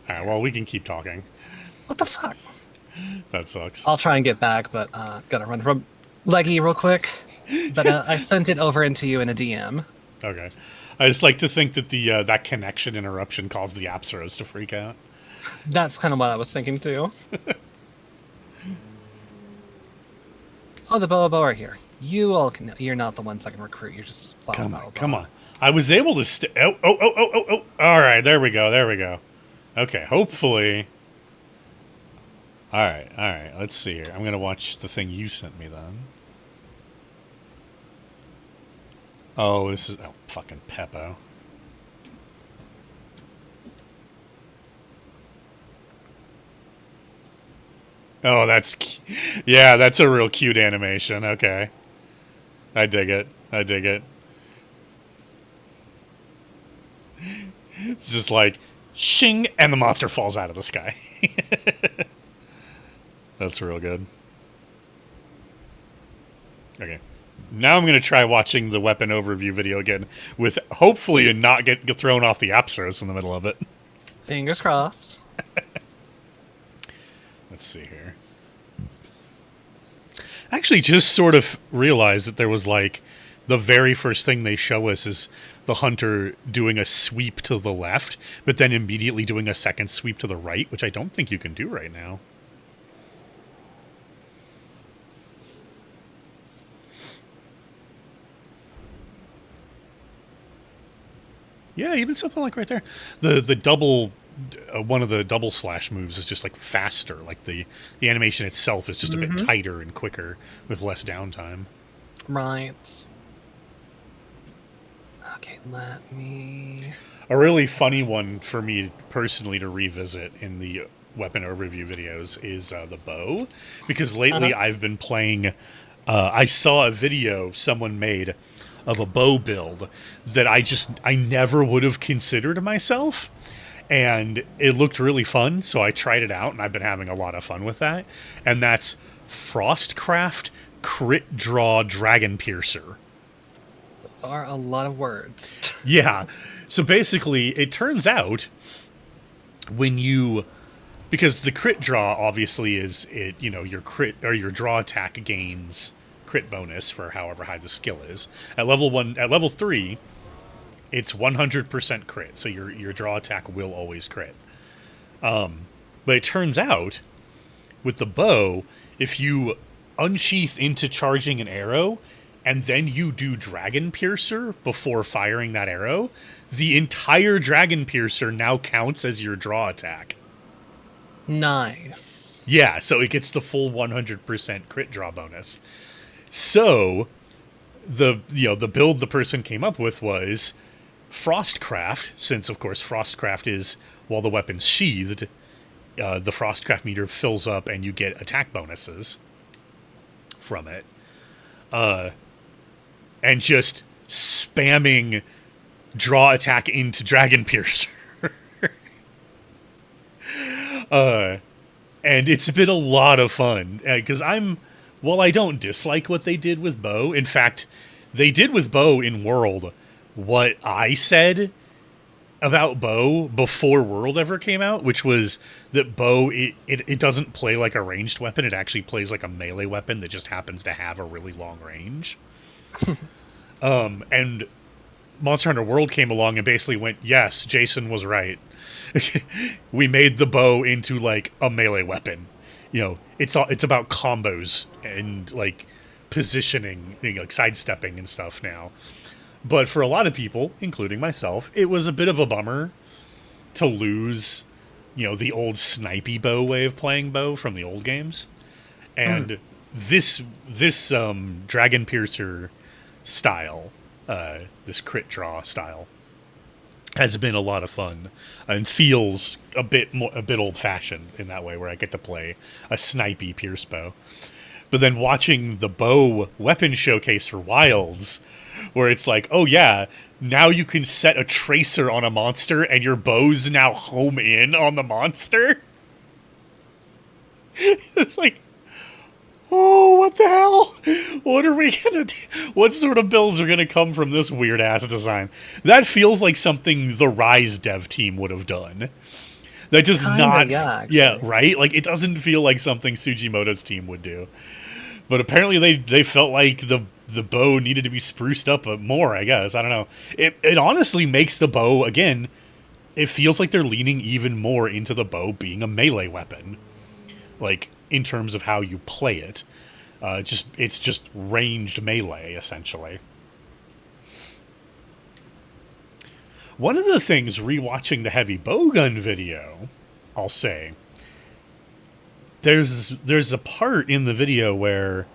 Alright, well, we can keep talking. What the fuck? That sucks. I'll try and get back, but gotta run from Leggy real quick. But I sent it over into you in a DM. Okay. I just like to think that the that connection interruption caused the Apsaros to freak out. That's kind of what I was thinking too. Oh, the Boa Boa are here. You all can. You're not the ones I can recruit. You're just Boa Come Boa on, Boa. come on. I was able to oh. All right, there we go. There we go. Okay, hopefully. All right. Let's see here. I'm going to watch the thing you sent me then. Oh, this is fucking Peppo. Oh, yeah, that's a real cute animation. Okay. I dig it. I dig it. It's just like shing and the monster falls out of the sky. That's real good. Okay. Now I'm going to try watching the weapon overview video again with hopefully not get thrown off the Apsaros in the middle of it. Fingers crossed. Let's see here. I actually just sort of realized that there was like the very first thing they show us is the hunter doing a sweep to the left, but then immediately doing a second sweep to the right, which I don't think you can do right now. Yeah, even something like right there. The double one of the double slash moves is just like faster. Like the animation itself is just a bit tighter and quicker with less downtime. Right. Okay, let me. A really funny one for me personally to revisit in the weapon overview videos is the bow, because lately I've been playing. I saw a video someone made of a bow build that I never would have considered myself, and it looked really fun, so I tried it out, and I've been having a lot of fun with that. And that's Frostcraft Crit Draw Dragon Piercer. Those are a lot of words. Yeah. So basically, it turns out when you, because the crit draw obviously is it, your crit or your draw attack gains crit bonus for however high the skill is. At level 3, it's 100% crit, so your draw attack will always crit. But it turns out with the bow, if you unsheath into charging an arrow and then you do Dragon Piercer before firing that arrow, the entire Dragon Piercer now counts as your draw attack. Nice. Yeah, so it gets the full 100% crit draw bonus. So the build the person came up with was Frostcraft, since of course Frostcraft is while the weapon's sheathed, the Frostcraft meter fills up and you get attack bonuses from it. And just spamming draw attack into Dragon Piercer. And it's been a lot of fun, because while I don't dislike what they did with Bow, in fact, they did with Bow in World what I said about Bow before World ever came out, which was that Bow, it doesn't play like a ranged weapon, it actually plays like a melee weapon that just happens to have a really long range. And Monster Hunter World came along and basically went, yes, Jason was right. We made the bow into like a melee weapon. It's about combos and like positioning, like sidestepping and stuff now. But for a lot of people, including myself, it was a bit of a bummer to lose, the old snipey bow way of playing bow from the old games. Mm. And this Dragon Piercer style, this crit draw style, has been a lot of fun and feels a bit old fashioned in that way, where I get to play a snipey pierce bow. But then watching the bow weapon showcase for Wilds, where it's like, oh yeah, now you can set a tracer on a monster and your bow's now home in on the monster. It's like, oh, what the hell? What are we gonna do? What sort of builds are gonna come from this weird ass design? That feels like something the Rise dev team would have done. That does Kinda, not, yeah, yeah, actually. right? Like, it doesn't feel like something Sujimoto's team would do. But apparently they felt like the bow needed to be spruced up more, I guess. I don't know. It honestly makes the bow, again, it feels like they're leaning even more into the bow being a melee weapon. Like, in terms of how you play it. It's just ranged melee, essentially. One of the things rewatching the heavy bowgun video, I'll say, there's a part in the video where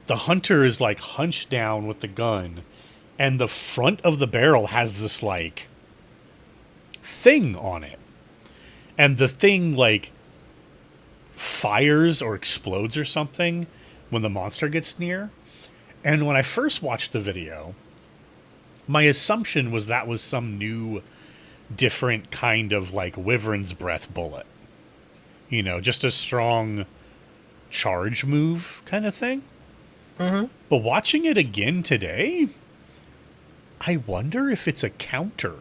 the hunter is like hunched down with the gun, and the front of the barrel has this like thing on it, and the thing like fires or explodes or something when the monster gets near. And when I first watched the video, my assumption was that was some new different kind of like wyvern's breath bullet, just a strong charge move kind of thing. Mm-hmm. But watching it again today, I wonder if it's a counter.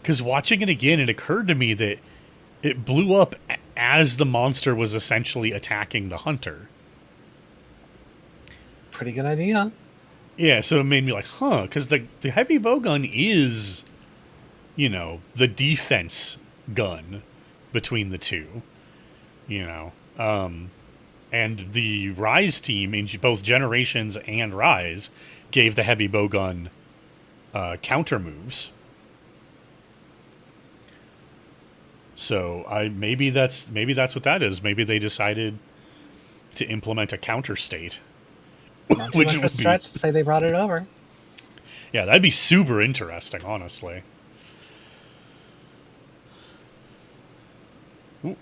Because watching it again, it occurred to me that it blew up as the monster was essentially attacking the hunter. Pretty good idea. Yeah, so it made me like, huh, because the heavy bowgun is, the defense gun between the two, you know. And the Rise team in both Generations and Rise gave the heavy bowgun counter moves. So maybe that's what that is. Maybe they decided to implement a counter state, Not too which much it of a would be. stretch to say they brought it over. Yeah, that'd be super interesting, honestly. Ooh,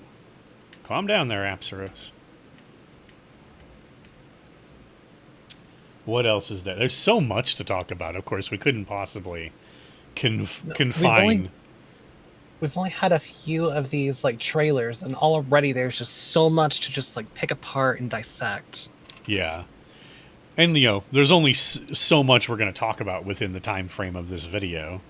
calm down there, Apsaros. What else is there? There's so much to talk about. Of course, we couldn't possibly No, confine. we've only had a few of these like trailers, and already there's just so much to just like pick apart and dissect. Yeah, and there's only so much we're going to talk about within the time frame of this video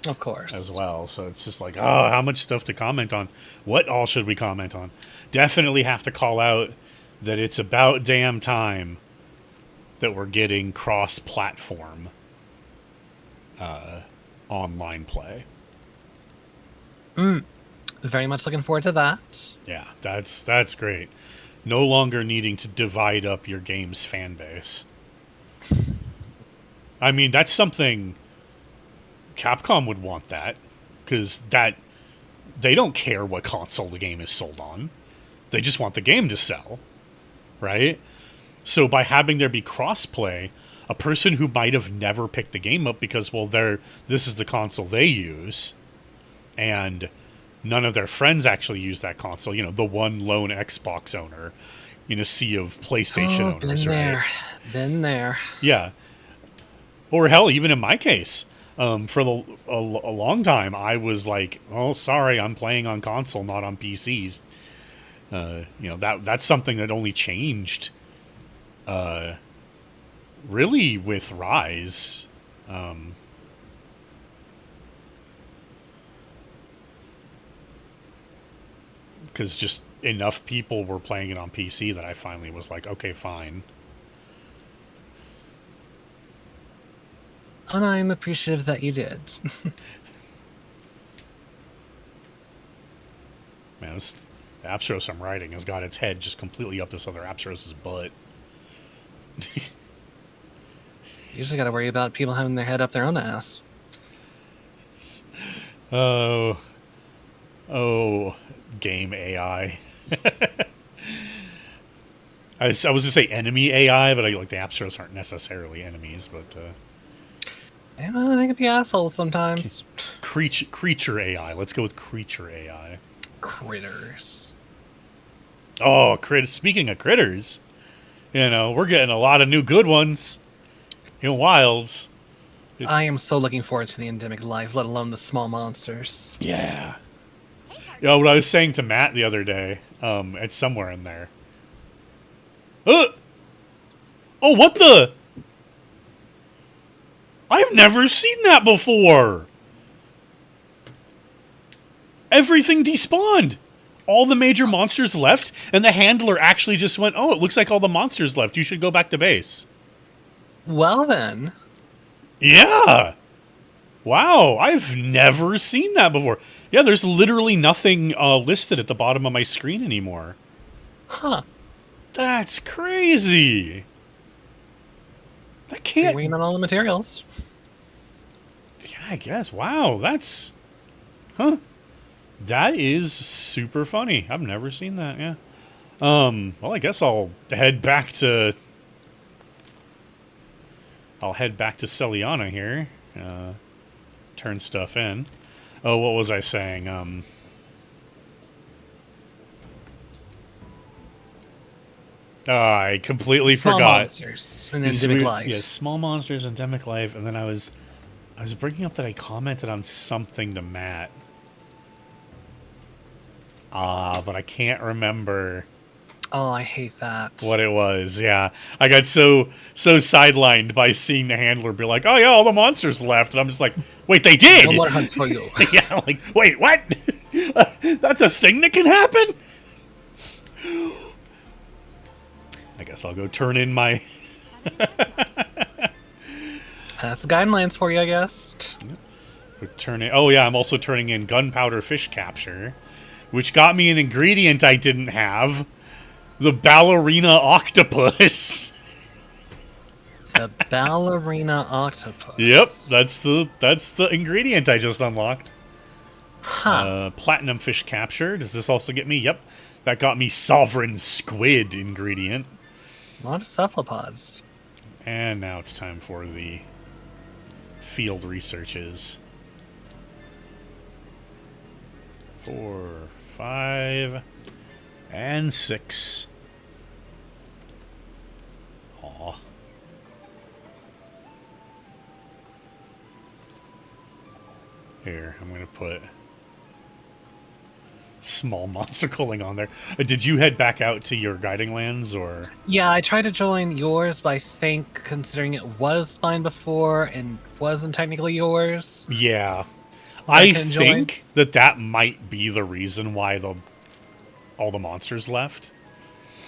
Of as course. well. So it's just like, oh, how much stuff to comment on? What all should we comment on? Definitely have to call out that it's about damn time that we're getting cross-platform online play. Mm, very much looking forward to that. Yeah, that's great. No longer needing to divide up your game's fan base. I mean, that's something Capcom would want, that because that they don't care what console the game is sold on. They just want the game to sell, right? So by having there be crossplay, a person who might have never picked the game up because, well, this is the console they use, and none of their friends actually use that console. The one lone Xbox owner in a sea of PlayStation Oh, owners, been right? there. Been there. Yeah. Or hell, even in my case, for a long time, I was like, "Oh, sorry, I'm playing on console, not on PCs." That's something that only changed, really, with Rise. Because just enough people were playing it on PC that I finally was like, okay, fine. And I'm appreciative that you did. Man, this Apsaros I'm writing has got its head just completely up this other Apsaros' butt. Usually got to worry about people having their head up their own ass. Oh, oh, game AI. I was going to say enemy AI, but like the Apsaros aren't necessarily enemies, but Yeah, they can be assholes sometimes. creature AI. Let's go with creature AI. Critters. Oh, speaking of critters, we're getting a lot of new good ones in Wilds. I am so looking forward to the endemic life, let alone the small monsters. Yeah. What I was saying to Matt the other day, it's somewhere in there. Oh, what the? I've never seen that before. Everything despawned. All the major monsters left, and the handler actually just went, oh, it looks like all the monsters left. You should go back to base. Well, then. Yeah. Wow, I've never seen that before. Yeah, there's literally nothing listed at the bottom of my screen anymore. Huh. That's crazy. That can't... Waiting on all the materials. Yeah, I guess. Wow, that's... Huh. That is super funny. I've never seen that, yeah. Well, I guess I'll head back to... Celiana here. Turn stuff in. Oh, what was I saying? I completely small forgot. Monsters and endemic life. Yeah, small monsters, endemic life, and then I was bringing up that I commented on something to Matt. But I can't remember. Oh, I hate that. What it was, yeah. I got so sidelined by seeing the handler be like, oh yeah, all the monsters left. And I'm just like, wait, they did! No more hunts for you. Yeah, like, wait, what? That's a thing that can happen? I guess I'll go turn in my... That's the guidelines for you, I guess. Oh yeah, I'm also turning in gunpowder fish capture, which got me an ingredient I didn't have. The ballerina octopus. The ballerina octopus. Yep, that's the ingredient I just unlocked. Huh. Platinum fish capture. Does this also get me? Yep. That got me sovereign squid ingredient. A lot of cephalopods. And now it's time for the field researches. 4, 5, and 6. Aw. Here, I'm going to put small monster culling on there. Did you head back out to your guiding lands, or? Yeah, I tried to join yours, but I think considering it was mine before and wasn't technically yours. Yeah. I think that might be the reason why all the monsters left.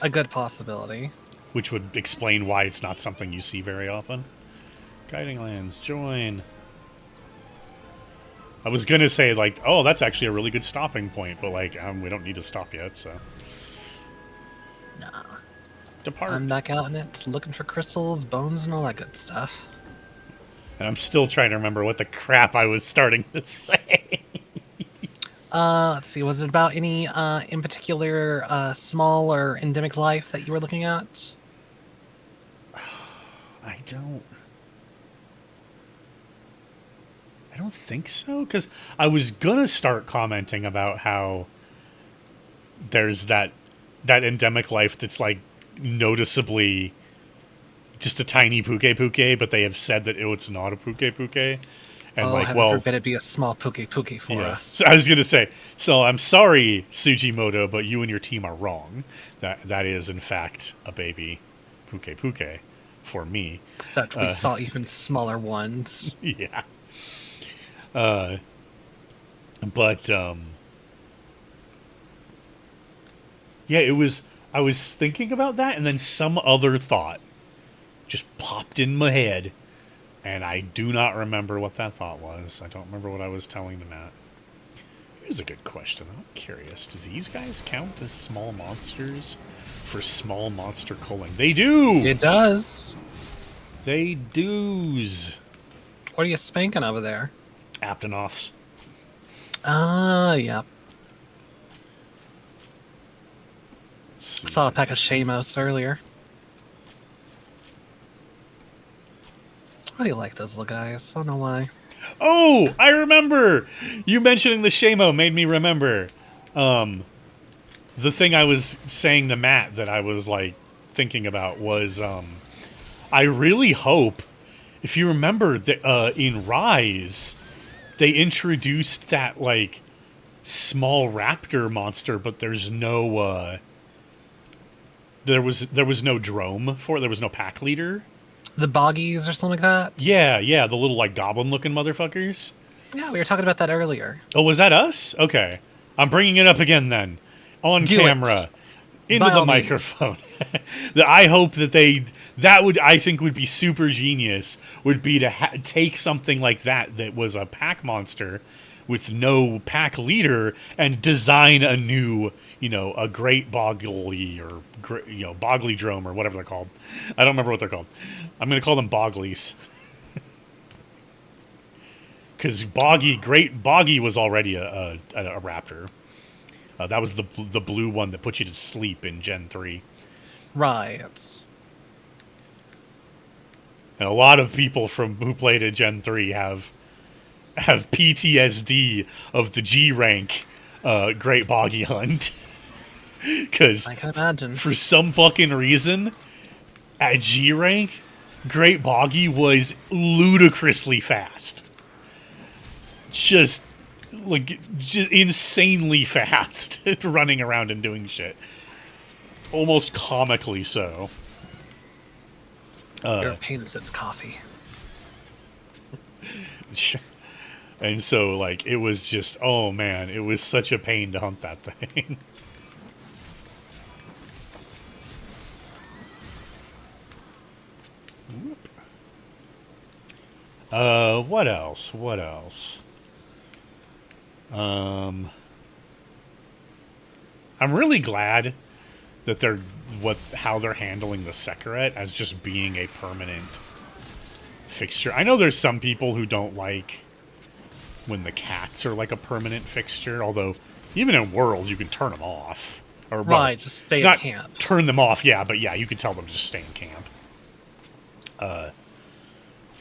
A good possibility. Which would explain why it's not something you see very often. Guiding lands, join. I was going to say, like, oh, that's actually a really good stopping point, but, like, we don't need to stop yet, so. Nah. Depart. I'm back out in it, looking for crystals, bones, and all that good stuff. And I'm still trying to remember what the crap I was starting to say. Let's see, was it about any, in particular, small or endemic life that you were looking at? I don't think so, because I was gonna start commenting about how there's that endemic life that's like noticeably just a tiny puke, but they have said that it's not a puke. And oh, like, well, forbid it be a small puke for us. So I was gonna say, so I'm sorry, Sujimoto, but you and your team are wrong. That is in fact a baby puke for me. Except we saw even smaller ones. Yeah. Yeah, it was. I was thinking about that, and then some other thought just popped in my head, and I do not remember what that thought was. I don't remember what I was telling them at. Here's a good question. I'm curious. Do these guys count as small monsters for small monster culling? They do! It does. They do's. What are you spanking over there? Aptonoths. Ah, yeah. Let's see. Saw a pack of Shamos earlier. I really like those little guys. I don't know why. Oh, I remember! You mentioning the Shamo made me remember. The thing I was saying to Matt that I was, like, thinking about was, I really hope, if you remember, that in Rise, they introduced that, like, small raptor monster, but there's no, there was no drome for it. There was no pack leader. The Boggies or something like that? Yeah, the little, like, goblin-looking motherfuckers. Yeah, we were talking about that earlier. Oh, was that us? Okay. I'm bringing it up again then. On Do camera. it. Into By the all means. microphone. That I hope that I think would be super genius, would be to take something like that was a pack monster with no pack leader and design a new, a great boggly or, boggly drome or whatever they're called. I don't remember what they're called. I'm going to call them bogglies. Because Great Boggy was already a raptor. That was the blue one that put you to sleep in Gen 3. Right. And a lot of people who played at Gen 3 have PTSD of the G rank Great Boggy Hunt. Because I can imagine. for some fucking reason, at G rank, Great Boggy was ludicrously fast. Just insanely fast running around and doing shit. Almost comically so. Your pain is its coffee. And so, like, it was just, oh man, it was such a pain to hunt that thing. What else? I'm really glad that how they're handling the Sekaret as just being a permanent fixture. I know there's some people who don't like when the cats are like a permanent fixture, although even in World you can turn them off. Or, well, Right, just stay not at camp. turn them off, yeah, but yeah, you can tell them to just stay in camp.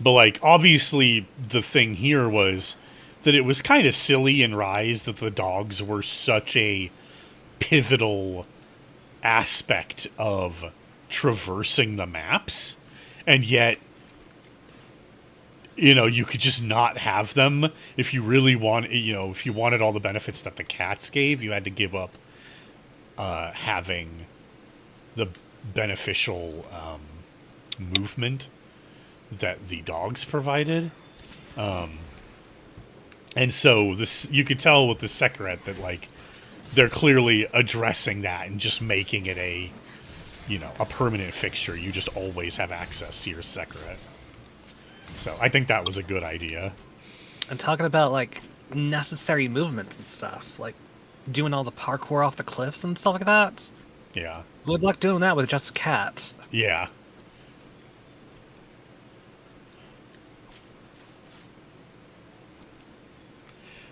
But, like, obviously the thing here was that it was kind of silly in Rise that the dogs were such a pivotal aspect of traversing the maps, and yet, you could just not have them. If you really if you wanted all the benefits that the cats gave, you had to give up having the beneficial movement that the dogs provided. And so you could tell with the Sekaret that, like, they're clearly addressing that and just making it a permanent fixture. You just always have access to your Sekaret. So I think that was a good idea. And talking about, like, necessary movement and stuff, like doing all the parkour off the cliffs and stuff like that. Yeah. Good luck doing that with just a cat. Yeah.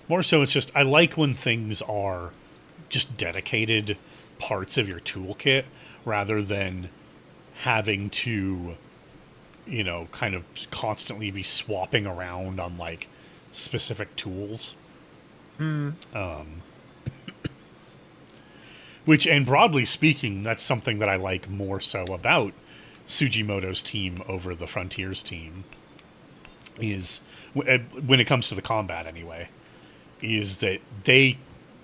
More so, it's just, I like when things are just dedicated parts of your toolkit rather than having to, kind of constantly be swapping around on, like, specific tools. Which, and broadly speaking, that's something that I like more so about Sugimoto's team over the Frontiers team, is, when it comes to the combat anyway, is that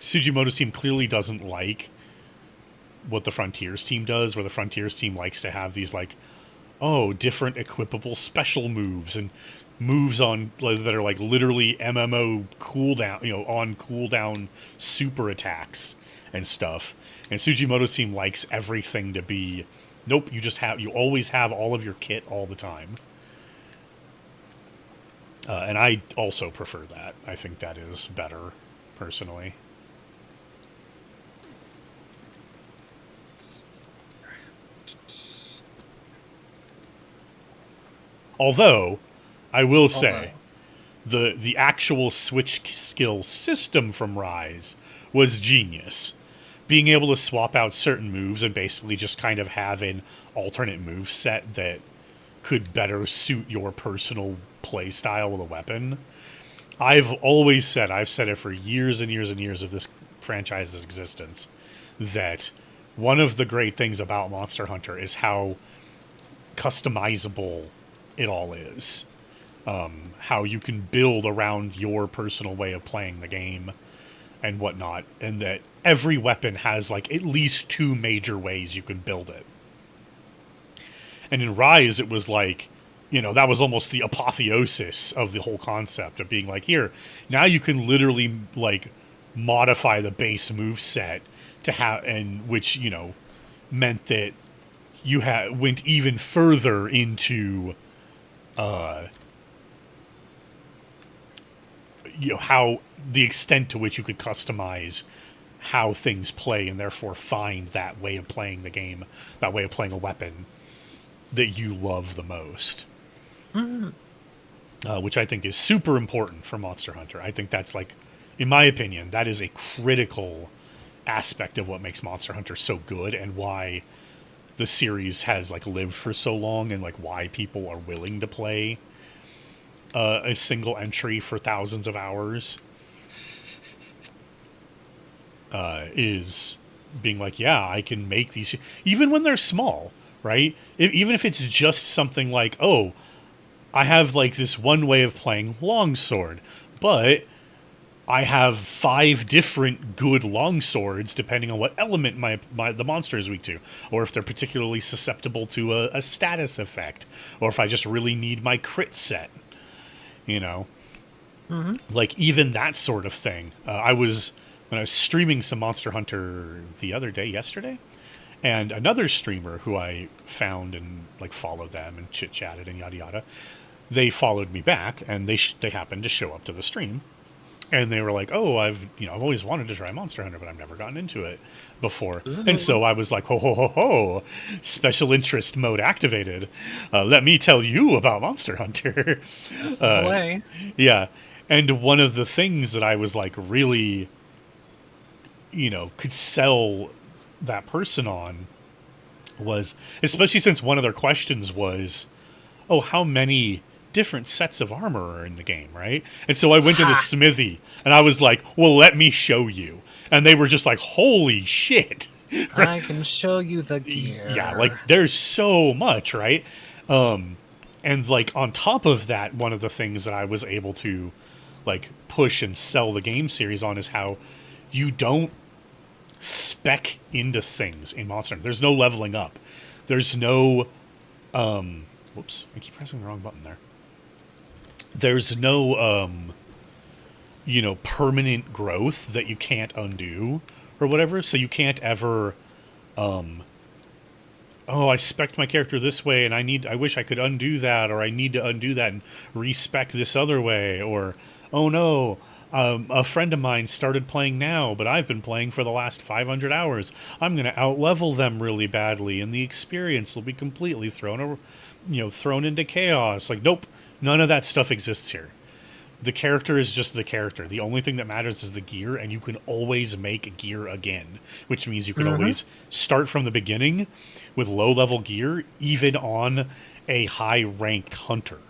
Sugimoto's team clearly doesn't like what the Frontiers team does, where the Frontiers team likes to have these, like, different equipable special moves and moves that are, like, literally MMO cooldown, on cooldown super attacks and stuff. And Sugimoto's team likes everything to be, nope, you always have all of your kit all the time. And I also prefer that. I think that is better, personally. Although, I will say, Although, the actual switch skill system from Rise was genius. Being able to swap out certain moves and basically just kind of have an alternate move set that could better suit your personal play style with a weapon. I've said it for years and years and years of this franchise's existence, that one of the great things about Monster Hunter is how customizable it all is. How you can build around your personal way of playing the game and whatnot, and that every weapon has like at least two major ways you can build it. And in Rise, it was like, that was almost the apotheosis of the whole concept of being like, here, now you can literally like modify the base move set to have, and which, meant that you went even further into, uh, how the extent to which you could customize how things play and therefore find that way of playing the game, that way of playing a weapon that you love the most. mm, Which I think is super important for Monster Hunter. I think that's like, in my opinion, that is a critical aspect of what makes Monster Hunter so good and why the series has like lived for so long and like why people are willing to play a single entry for thousands of hours is being like, yeah, I can make these even when they're small, right? Even if it's just something like, oh, I have like this one way of playing longsword, but I have 5 different good longswords depending on what element the monster is weak to, or if they're particularly susceptible to a status effect, or if I just really need my crit set. You know, mm-hmm. like even that sort of thing. When I was streaming some Monster Hunter the other day, yesterday, and another streamer who I found and like followed them and chit chatted and yada yada. They followed me back, and they happened to show up to the stream, and they were like, "Oh, I've always wanted to try Monster Hunter, but I've never gotten into it before." And Ooh, so I was like, "Ho ho ho ho! Special interest mode activated. Let me tell you about Monster Hunter." this is the uh, way. yeah, and one of the things that I was like really, could sell that person on was, especially since one of their questions was, "Oh, how many different sets of armor are in the game, right?" And so I went to the Ha! smithy and I was like, "Well, let me show you." And they were just like, "Holy shit." I can show you the Yeah, like gear. there's so much, right? And like on top of that, one of the things that I was able to like push and sell the game series on is how you don't spec into things in Monster Hunter. There's no leveling up. There's no whoops, I keep pressing the wrong button there. There's no permanent growth that you can't undo or whatever, so you can't ever oh, I spec'd my character this way and I wish I could undo that, or I need to undo that and respec this other way, or oh no, a friend of mine started playing now, but I've been playing for the last 500 hours. I'm going to outlevel them really badly, and the experience will be completely thrown into chaos. Like, nope, none of that stuff exists here. The character is just the character. The only thing that matters is the gear, and you can always make gear again, which means you can Mm-hmm. always start from the beginning with low level gear, even on a high ranked hunter.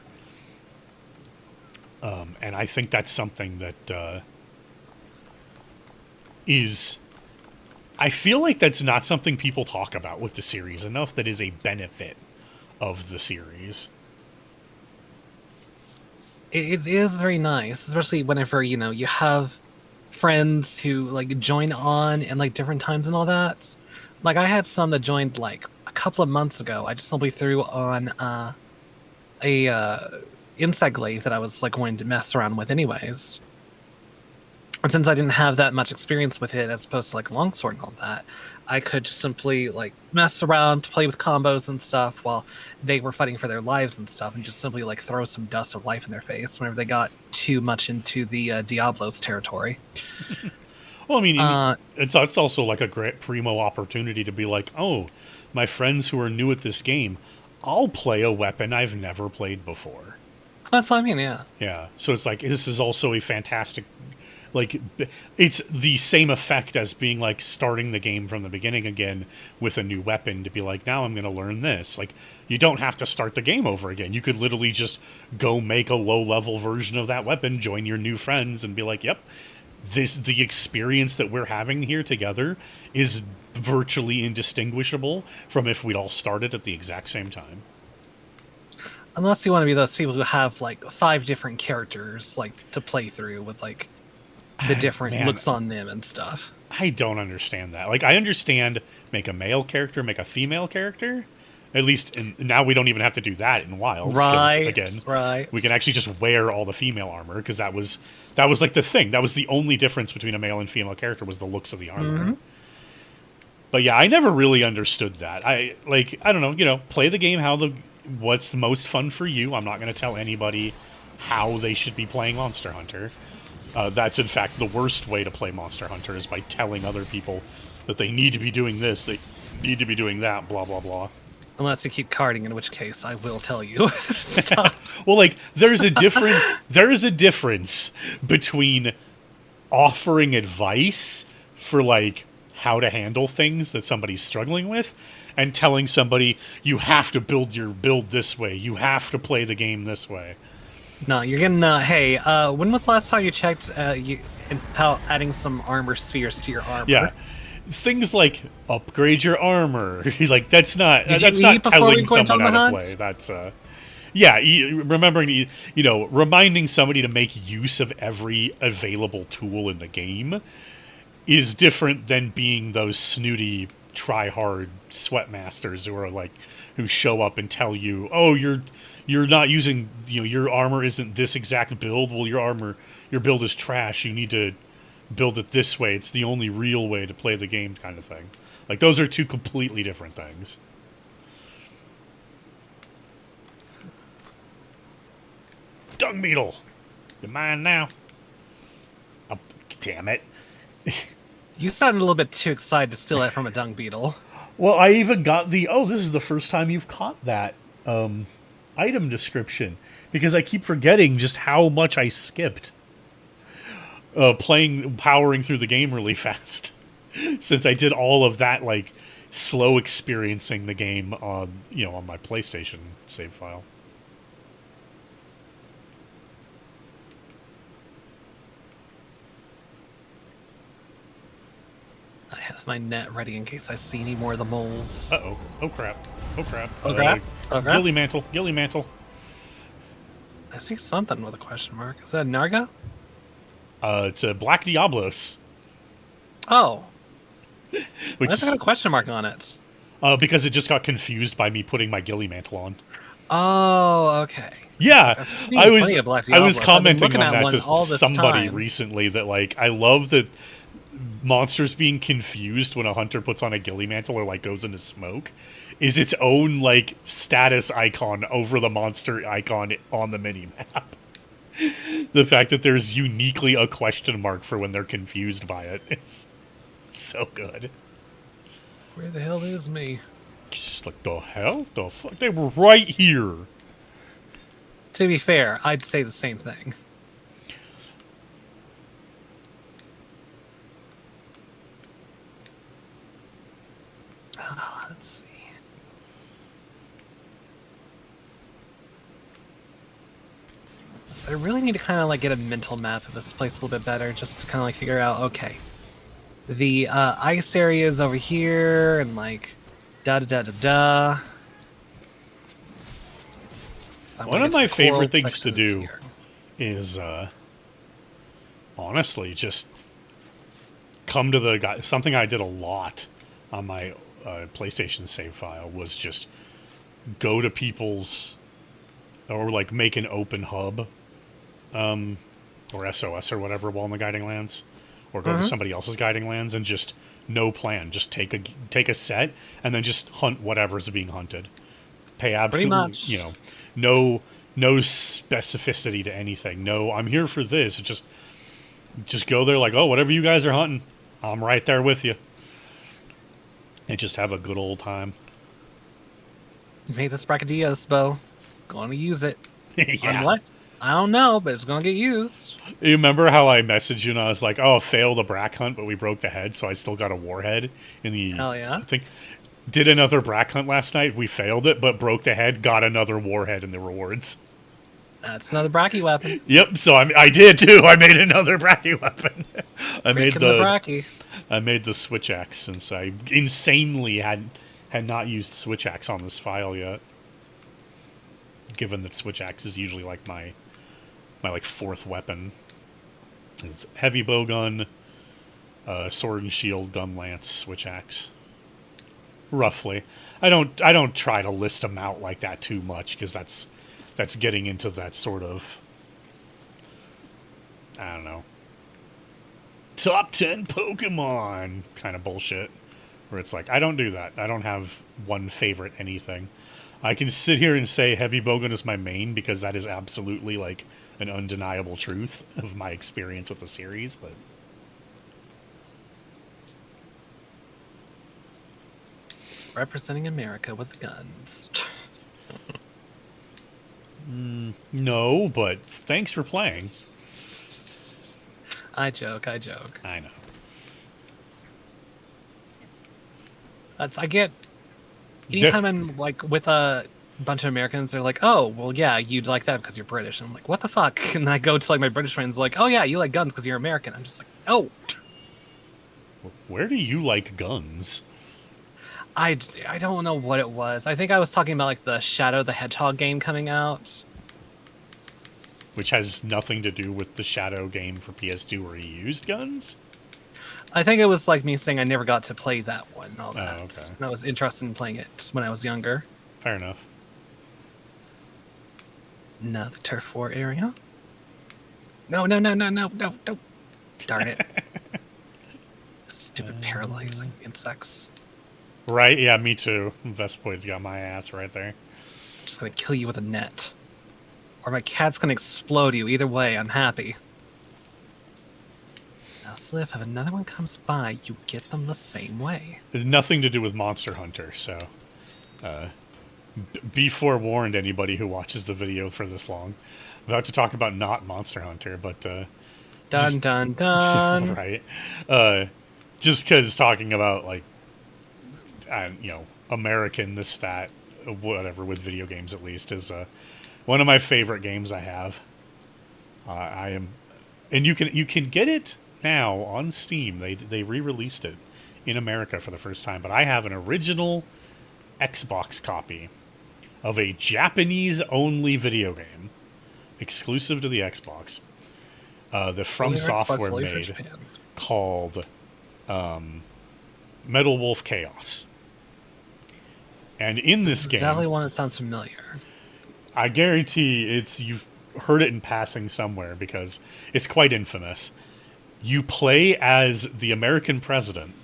And I think that's something that is. I feel like that's not something people talk about with the series enough, that is a benefit of the series. It is very nice, especially whenever you have friends who like join on and like different times and all that. Like I had some that joined like a couple of months ago. I just simply threw on a insect glaive that I was like going to mess around with anyways. And since I didn't have that much experience with it, as opposed to like longsword and all that, I could just simply like mess around, play with combos and stuff while they were fighting for their lives and stuff, and just simply like throw some dust of life in their face whenever they got too much into the Diablos territory. Well, I mean, Uh, it's also like a great primo opportunity to be like, oh, my friends who are new at this game, I'll play a weapon I've never played before. that's what I mean, yeah. Yeah, so it's like this is also a fantastic, like, it's the same effect as being like starting the game from the beginning again with a new weapon to be like, now I'm going to learn this. Like, you don't have to start the game over again. You could literally just go make a low level version of that weapon, join your new friends, and be like, yep, the experience that we're having here together is virtually indistinguishable from if we'd all started at the exact same time. Unless you want to be those people who have like 5 different characters like to play through with like the different Man, looks on them and stuff. I don't understand that. Like, I understand make a male character, make a female character. At least, now we don't even have to do that in Wilds. Because, Right, again, right. we can actually just wear all the female armor, because that was like the thing. That was the only difference between a male and female character was the looks of the armor. Mm-hmm. But yeah, I never really understood that. I don't know, play the game what's the most fun for you. I'm not going to tell anybody how they should be playing Monster Hunter. That's in fact the worst way to play Monster Hunter, is by telling other people that they need to be doing this, they need to be doing that, blah blah blah. Unless you keep carding, in which case I will tell you. Stop. Well, like there is a difference between offering advice for like how to handle things that somebody's struggling with, and telling somebody you have to build your build this way, you have to play the game this way. No, you're getting. Hey, when was the last time you checked about adding some armor spheres to your armor? Yeah, things like upgrade your armor. Like Did that's you not eat before we telling went on someone the how to hunt? play. That's yeah, remembering, reminding somebody to make use of every available tool in the game is different than being those snooty try hard sweat masters who are like, who show up and tell you, oh, you're not using, your armor isn't this exact build. Well, your build is trash. You need to build it this way. It's the only real way to play the game, kind of thing. Like, those are two completely different things. Dung beetle, you mine now? Oh, damn it. You sounded a little bit too excited to steal that from a dung beetle. Well, I even got this is the first time you've caught that item description, because I keep forgetting just how much I skipped powering through the game really fast since I did all of that, like, slow experiencing the game on my PlayStation save file. I have my net ready in case I see any more of the moles. Uh-oh. Oh, crap. Oh, crap. Oh, crap. Oh, crap. Gilly mantle. Gilly mantle. I see something with a question mark. Is that Narga? It's a Black Diablos. Oh. Which Why's it got a question mark on it? because it just got confused by me putting my Gilly mantle on. Oh, okay. Yeah, I've seen I plenty of Black Diablos. was commenting I've been on looking that at to one all this somebody time. recently, that like, I love that monsters being confused when a hunter puts on a Gilly mantle or like goes into smoke is its own like status icon over the monster icon on the mini map. The fact that there's uniquely a question mark for when they're confused by it is so good. Where the hell is me? Just like, the hell? The fuck? They were right here. To be fair, I'd say the same thing. Let's see. I really need to kind of like get a mental map of this place a little bit better, just to kind of like figure out, okay, the ice area is over here, and like da da da da da. One of my favorite things to do is honestly just come to the guy. Something I did a lot on my PlayStation save file was just go to people's, or like make an open hub, or SOS or whatever while in the Guiding Lands, or go to somebody else's guiding lands and just no plan. Just take a set and then just hunt whatever's being hunted. Pay Pretty absolutely, much. no specificity to anything. No, I'm here for this. Just go there like, oh, whatever you guys are hunting, I'm right there with you. And just have a good old time. You made this Brachydios bow. Gonna use it. On Yeah. what? I don't know, but it's gonna get used. You remember how I messaged you and I was like, oh, fail the brack hunt, but we broke the head, so I still got a warhead in the Hell yeah. thing. Did another brack hunt last night. We failed it, but broke the head, got another warhead in the rewards. That's another Bracky weapon. Yep, so I did too. I made another bracky weapon. I made the switch axe since I insanely had not used switch axe on this file yet. Given that switch axe is usually like my like fourth weapon. It's heavy bowgun, sword and shield, gun lance, switch axe. Roughly. I don't try to list them out like that too much because that's getting into that sort of, I don't know, top 10 Pokemon kind of bullshit. Where it's like, I don't do that. I don't have one favorite anything. I can sit here and say heavy bowgun is my main because that is absolutely like an undeniable truth of my experience with the series, but Representing America with guns. no, but thanks for playing. I joke. I know. I get anytime I'm like with a bunch of Americans, they're like, "Oh, well, yeah, you'd like that because you're British." And I'm like, "What the fuck?" And then I go to like my British friends, like, "Oh yeah, you like guns because you're American." I'm just like, "Oh." Where do you like guns? I don't know what it was. I think I was talking about like the Shadow the Hedgehog game coming out. Which has nothing to do with the Shadow game for PS2 where you used guns? I think it was like me saying I never got to play that one and all that. Oh, okay. And I was interested in playing it when I was younger. Fair enough. No, the Turf War area. No. Darn it. Stupid paralyzing insects. Right? Yeah, me too. Vespoid's got my ass right there. I'm just gonna kill you with a net. Or my cat's gonna explode you. Either way, I'm happy. Now, Sliff, if another one comes by, you get them the same way. There's nothing to do with Monster Hunter, so be forewarned, anybody who watches the video for this long. I'm about to talk about not Monster Hunter, but Dun. right. Just because talking about like, American this that whatever with video games at least is one of my favorite games I have. I am, and you can get it now on Steam. They re-released it in America for the first time, but I have an original Xbox copy of a Japanese-only video game exclusive to the Xbox. The From Software made called Metal Wolf Chaos. And in this game, definitely one that sounds familiar. I guarantee you've heard it in passing somewhere because it's quite infamous. You play as the American president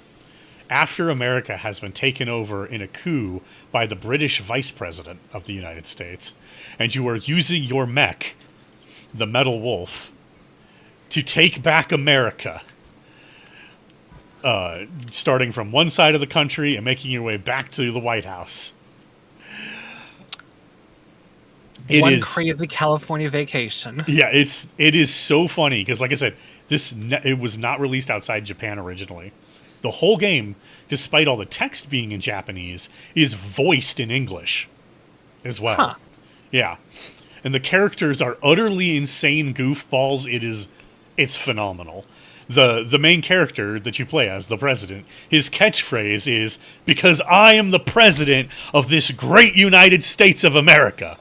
after America has been taken over in a coup by the British vice president of the United States, and you are using your mech, the Metal Wolf, to take back America. Starting from one side of the country and making your way back to the White House. One crazy California vacation. Yeah, it is so funny because, like I said, it was not released outside Japan originally. The whole game, despite all the text being in Japanese, is voiced in English as well. Huh. Yeah, and the characters are utterly insane goofballs. It's phenomenal. The main character that you play as, the president, his catchphrase is, "Because I am the president of this great United States of America."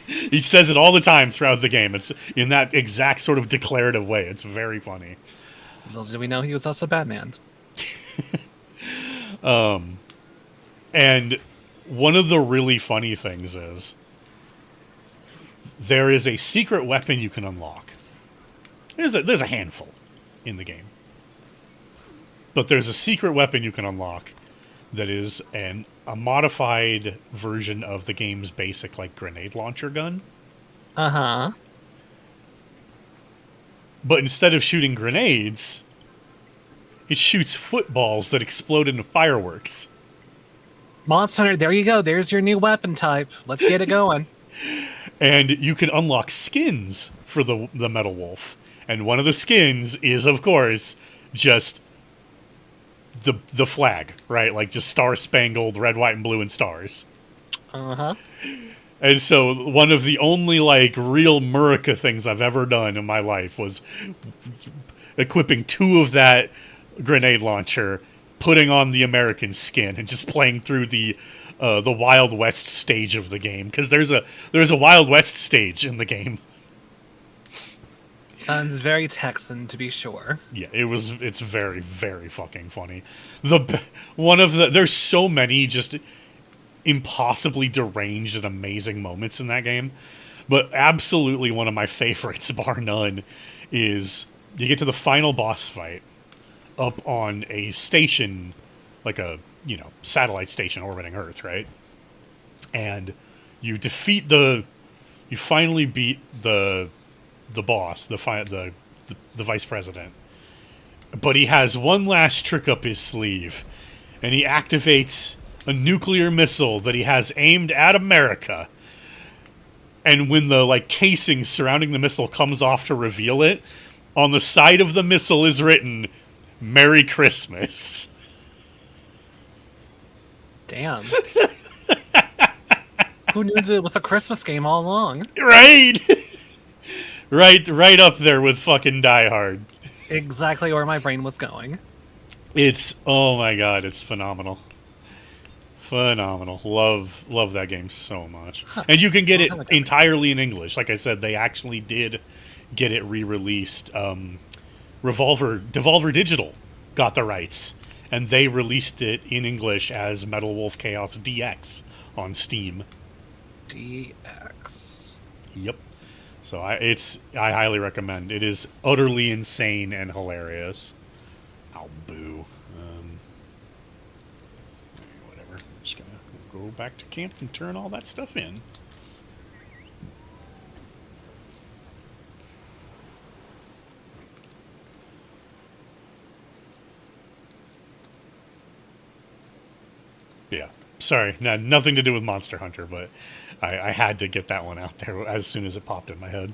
He says it all the time throughout the game. It's in that exact sort of declarative way. It's very funny. Little did we know he was also Batman. And one of the really funny things is there is a secret weapon you can unlock. There's a handful in the game. But there's a secret weapon you can unlock that is a modified version of the game's basic like grenade launcher gun. Uh-huh. But instead of shooting grenades, it shoots footballs that explode into fireworks. Monster Hunter, there you go. There's your new weapon type. Let's get it going. And you can unlock skins for the Metal Wolf. And one of the skins is, of course, just the flag, right? Like just star spangled, red, white, and blue, and stars. Uh-huh. And so one of the only like real Murica things I've ever done in my life was equipping 2 of that grenade launcher, putting on the American skin, and just playing through the Wild West stage of the game, because there's a Wild West stage in the game. Sounds very Texan, to be sure. Yeah, it's very, very fucking funny. There's so many just impossibly deranged and amazing moments in that game, but absolutely one of my favorites, bar none, is you get to the final boss fight up on a station, like a satellite station orbiting Earth, right? And you finally beat the boss, the vice president. But he has one last trick up his sleeve, and he activates a nuclear missile that he has aimed at America. And when the like casing surrounding the missile comes off to reveal it, on the side of the missile is written, "Merry Christmas." Damn. Who knew that it was a Christmas game all along? Right? right up there with fucking Die Hard. Exactly where my brain was going. It's, oh my god, it's phenomenal. Phenomenal. Love that game so much. And you can get it entirely in English. Like I said, they actually did get it re-released. Devolver Digital got the rights, and they released it in English as Metal Wolf Chaos DX on Steam. DX. Yep. So I highly recommend. It is utterly insane and hilarious. I'll boo. Whatever. I'm just gonna go back to camp and turn all that stuff in. Yeah. Sorry, nothing to do with Monster Hunter, but I had to get that one out there as soon as it popped in my head.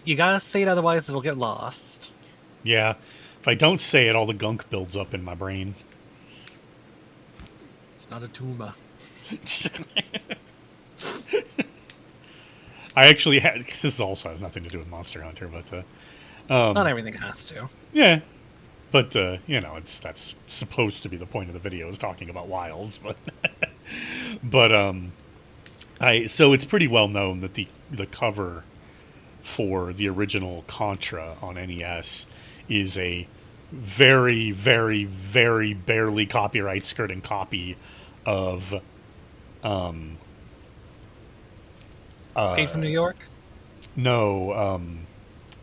You gotta say it, otherwise it'll get lost. Yeah. If I don't say it, all the gunk builds up in my brain. It's not a tumor. I actually had... This also has nothing to do with Monster Hunter, but... Not everything has to. Yeah. But, that's supposed to be the point of the video, is talking about wilds, but... So it's pretty well known that the cover for the original Contra on NES is a very, very, very barely copyright skirting copy of Escape from New York? No,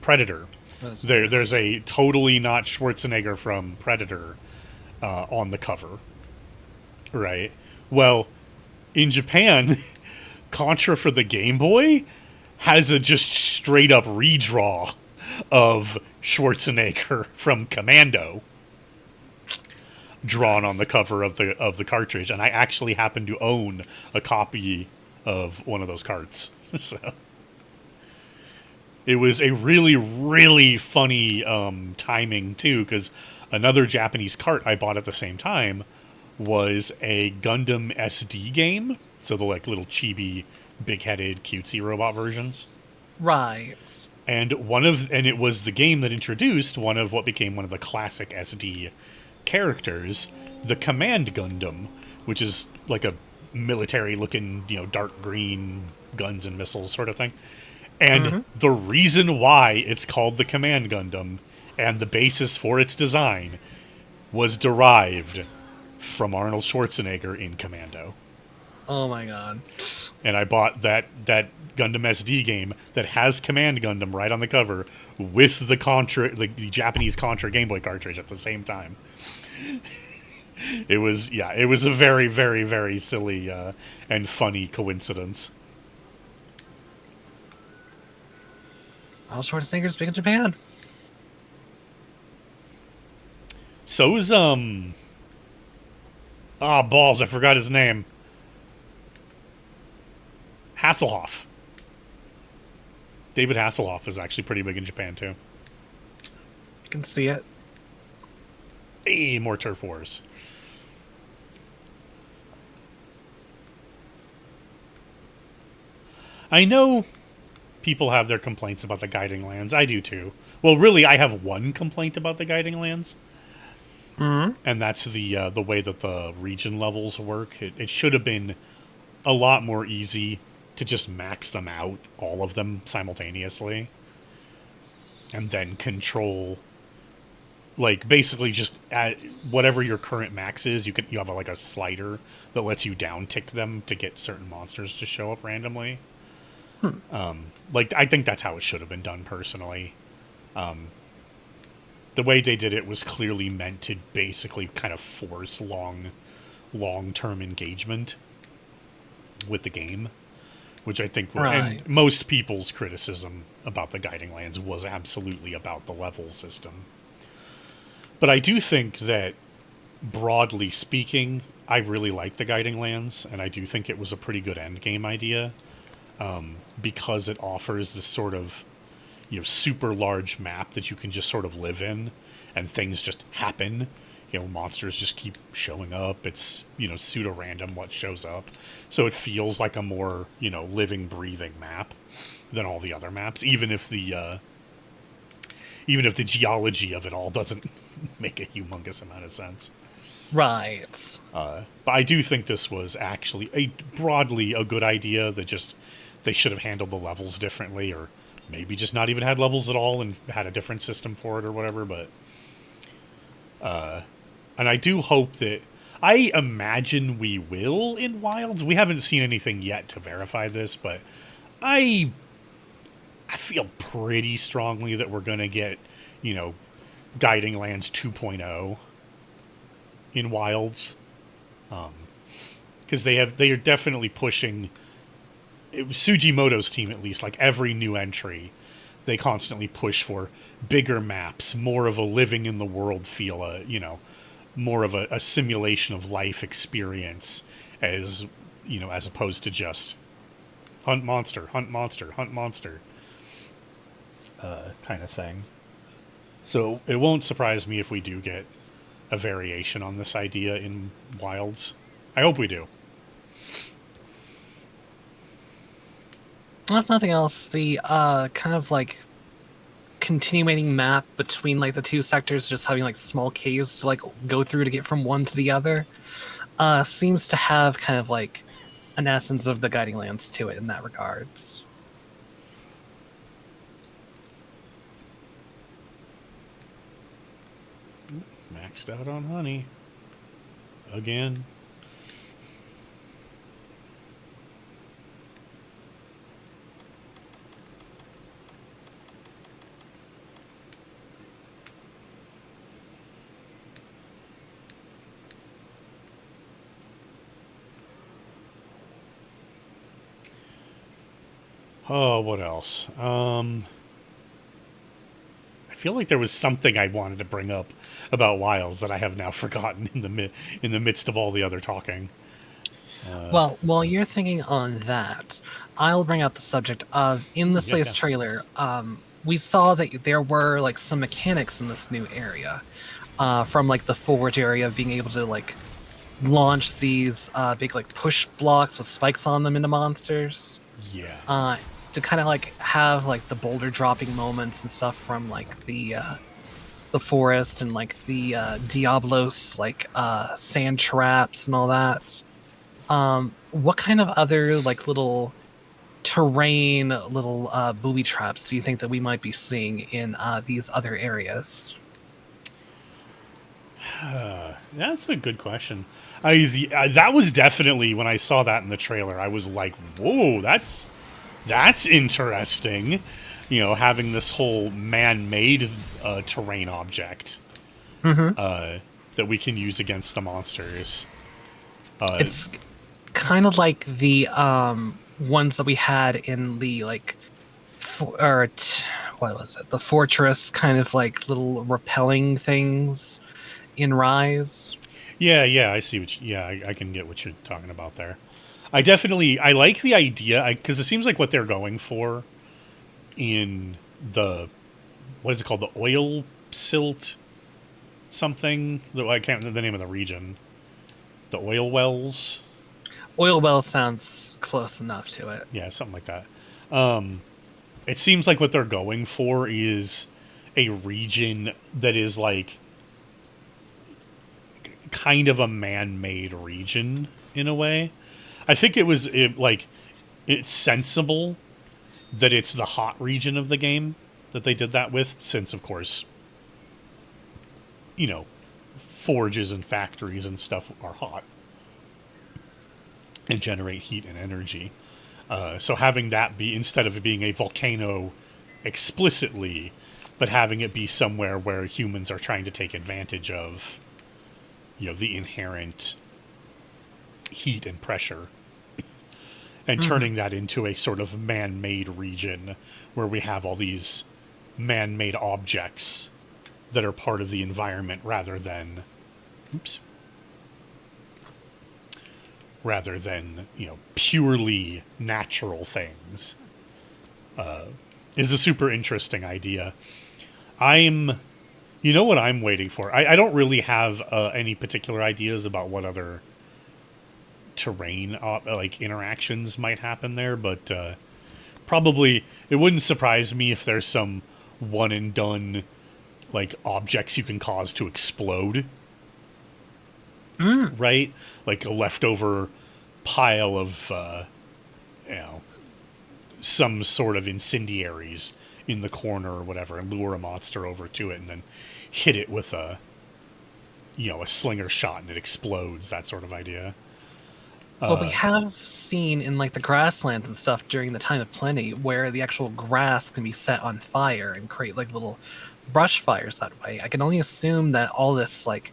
Predator. There's a totally not Schwarzenegger from Predator on the cover. Right. Well, in Japan, Contra for the Game Boy has a just straight up redraw of Schwarzenegger from Commando drawn on the cover of the cartridge, and I actually happen to own a copy of one of those cards. So it was a really, really funny timing too, because another Japanese cart I bought at the same time was a Gundam SD game. So the like little chibi, big-headed, cutesy robot versions. Right. And it was the game that introduced one of what became one of the classic SD characters, the Command Gundam, which is like a military-looking, dark green guns and missiles sort of thing. And the reason why it's called the Command Gundam and the basis for its design was derived from Arnold Schwarzenegger in Commando. Oh my god. And I bought that Gundam SD game that has Command Gundam right on the cover with the Contra, the Japanese Contra Game Boy cartridge at the same time. It was, yeah, it was a very, very, very silly and funny coincidence. All Schwarzenegger's big in Japan. So's balls, I forgot his name. Hasselhoff. David Hasselhoff is actually pretty big in Japan too. You can see it. Hey, more turf wars. I know people have their complaints about the guiding lands. I do too. Well, really, I have one complaint about the guiding lands, Hmm. and that's the way that the region levels work. It should have been a lot more easy to just max them out, all of them simultaneously, and then control, like, basically just at whatever your current max is. You have like a slider that lets you down tick them to get certain monsters to show up randomly. Hmm. Like, I think that's how it should have been done personally. The way they did it was clearly meant to basically kind of force long term engagement with the game, which I think and Right. most people's criticism about the guiding lands was absolutely about the level system. But I do think that, broadly speaking, I really like the guiding lands, and I do think it was a pretty good end game idea, because it offers this sort of, super large map that you can just sort of live in, and things just happen. Monsters just keep showing up. It's, pseudo random what shows up, so it feels like a more, living, breathing map than all the other maps, even if the geology of it all doesn't make a humongous amount of sense. Right. But I do think this was actually broadly a good idea. That just they should have handled the levels differently, or maybe just not even had levels at all and had a different system for it or whatever. But and I do hope that, I imagine we will in Wilds. We haven't seen anything yet to verify this, but I I feel pretty strongly that we're gonna get, you know, Guiding Lands 2.0 in Wilds, because they are definitely pushing, Sujimoto's team at least, like every new entry, they constantly push for bigger maps, more of a living in the world feel, more of a simulation of life experience, as as opposed to just hunt monster, hunt monster, hunt monster, kind of thing. So it won't surprise me if we do get a variation on this idea in Wilds. I hope we do. If nothing else, the kind of like continuating map between like the two sectors, just having like small caves to like go through to get from one to the other, seems to have kind of like an essence of the guiding lands to it in that regards. Maxed out on honey again. Oh, what else? I feel like there was something I wanted to bring up about Wilds that I have now forgotten in the midst of all the other talking. Well, while you're thinking on that, I'll bring up the subject of in this Yeah, latest yeah. trailer. We saw that there were like some mechanics in this new area, from like the forge area of being able to like launch these big like push blocks with spikes on them into monsters. Yeah. Uh, to kind of like have like the boulder dropping moments and stuff from like the forest and like the Diablos like sand traps and all that. What kind of other like little terrain, little booby traps do you think that we might be seeing in these other areas? That's a good question. That was definitely when I saw that in the trailer. I was like, "Whoa, that's interesting." You know, having this whole man-made terrain object Hmm. that we can use against the monsters. It's kind of like the ones that we had in the like what was it? The fortress kind of like little repelling things in Rise. Yeah, yeah, I see what. I can get what you're talking about there. I like the idea because it seems like what they're going for in the what is it called, the oil silt something. I can't remember the name of the region. The oil wells. Oil well sounds close enough to it. Yeah, something like that. It seems like what they're going for is a region that is like kind of a man-made region in a way. I think it's sensible that it's the hot region of the game that they did that with, since of course, you know, forges and factories and stuff are hot and generate heat and energy. So having that be, instead of it being a volcano explicitly, but having it be somewhere where humans are trying to take advantage of, you know, the inherent heat and pressure, and Hmm. turning that into a sort of man-made region where we have all these man-made objects that are part of the environment oops rather than, you know, purely natural things, is a super interesting idea. I'm You know what I'm waiting for? I don't really have any particular ideas about what other terrain like interactions might happen there, but probably it wouldn't surprise me if there's some one and done like objects you can cause to explode, Mm. right? Like a leftover pile of you know, some sort of incendiaries in the corner or whatever, and lure a monster over to it and then hit it with a, you know, a slinger shot and it explodes, that sort of idea. Well, we have seen in like the grasslands and stuff during the time of plenty where the actual grass can be set on fire and create like little brush fires that way. I can only assume that all this like,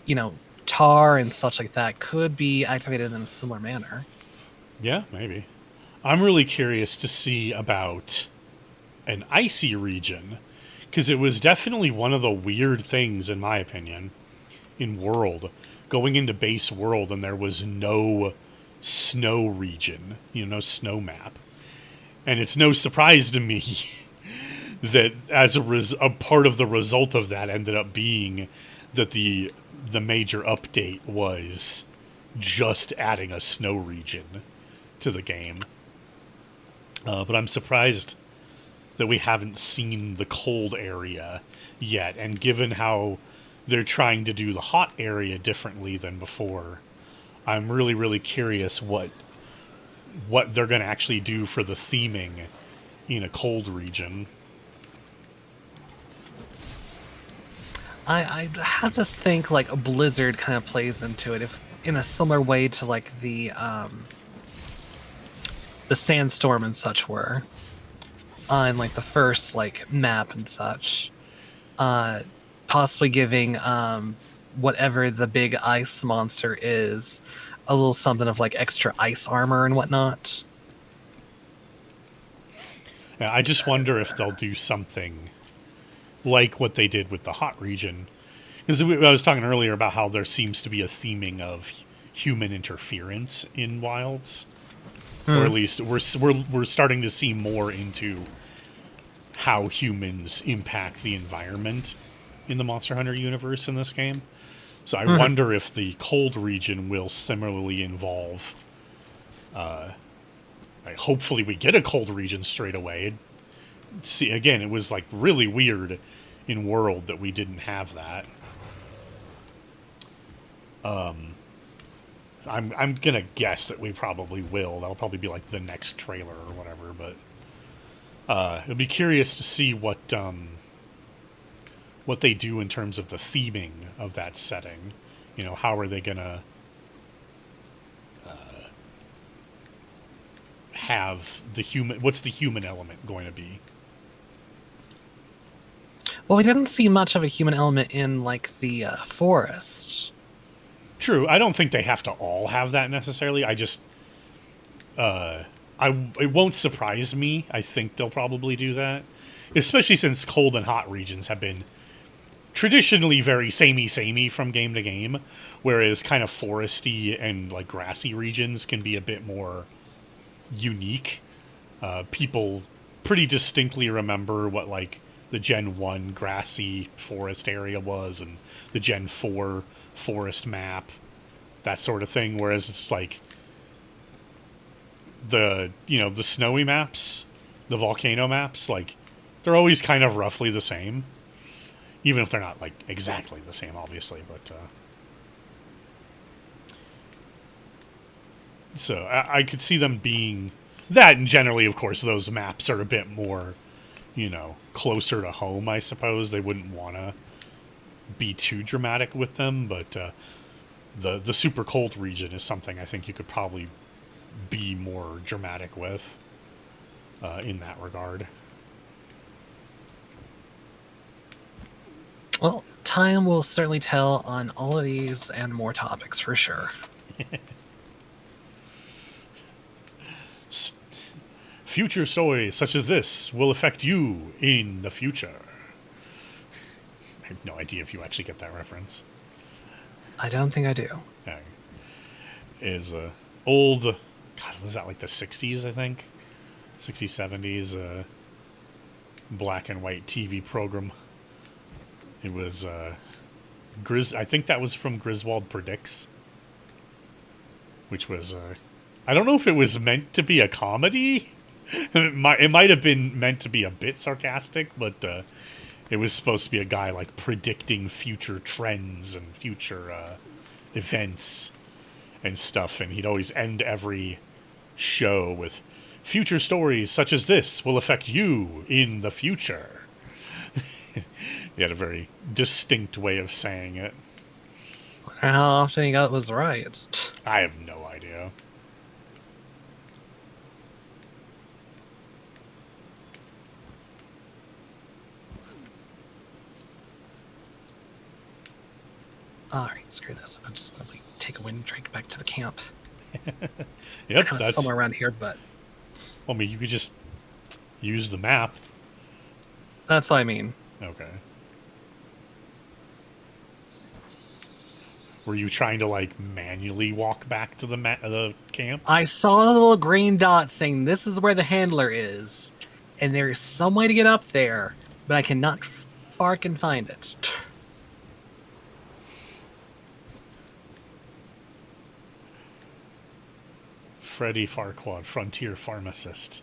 you know, tar and such like that could be activated in a similar manner. Yeah, maybe. I'm really curious to see about an icy region, because it was definitely one of the weird things, in my opinion, in World, going into base World, and there was no snow region, you know, no snow map. And it's no surprise to me that a part of the result of that ended up being that the major update was just adding a snow region to the game. But I'm surprised that we haven't seen the cold area yet. And given how they're trying to do the hot area differently than before, I'm really, really curious what they're going to actually do for the theming in a cold region. I have to think like a blizzard kind of plays into it, if in a similar way to like the sandstorm and such were on like the first like map and such. Uh, Possibly giving whatever the big ice monster is a little something of like extra ice armor and whatnot. I just wonder if they'll do something like what they did with the hot region. Because I was talking earlier about how there seems to be a theming of human interference in Wilds, or at Hmm. least we're starting to see more into how humans impact the environment in the Monster Hunter universe in this game. So I Hmm. wonder if the cold region will similarly involve. Hopefully, we get a cold region straight away. See, again, it was like really weird in World that we didn't have that. I'm gonna guess that we probably will. That'll probably be like the next trailer or whatever. But it'll be curious to see what they do in terms of the theming of that setting. You know, how are they gonna have the human? What's the human element going to be? Well, we didn't see much of a human element in like the forest. True, I don't think they have to all have that necessarily. I just, it won't surprise me. I think they'll probably do that, especially since cold and hot regions have been traditionally very samey from game to game, whereas kind of foresty and like grassy regions can be a bit more unique. People pretty distinctly remember what like the Gen 1 grassy forest area was and the Gen 4 forest map, that sort of thing, whereas it's like the snowy maps, the volcano maps, like they're always kind of roughly the same, even if they're not like exactly the same, obviously. But so I could see them being that, and generally, of course, those maps are a bit more, closer to home. I suppose they wouldn't want to be too dramatic with them, but the super cold region is something I think you could probably be more dramatic with in that regard. Well, time will certainly tell on all of these and more topics for sure. Future stories such as this will affect you in the future. I have no idea if you actually get that reference. I don't think I do. Is old, God, was that like the 60s, I think? 60s, 70s, black and white TV program. It was, I think that was from Griswold Predicts, which was, I don't know if it was meant to be a comedy. It might have been meant to be a bit sarcastic, but it was supposed to be a guy like predicting future trends and future events and stuff, and he'd always end every show with future stories such as this will affect you in the future. He had a very distinct way of saying it. Wonder how often he got was right. I have no idea. Alright, screw this. I'm just gonna take a wind drink back to the camp. Yep, That's somewhere around here, but I mean, you could just use the map. that's what I mean. Okay. Were you trying to like manually walk back to the camp? I saw a little green dot saying this is where the handler is, and there is some way to get up there, but I cannot farkin' find it. Freddy Farquaad, Frontier Pharmacist.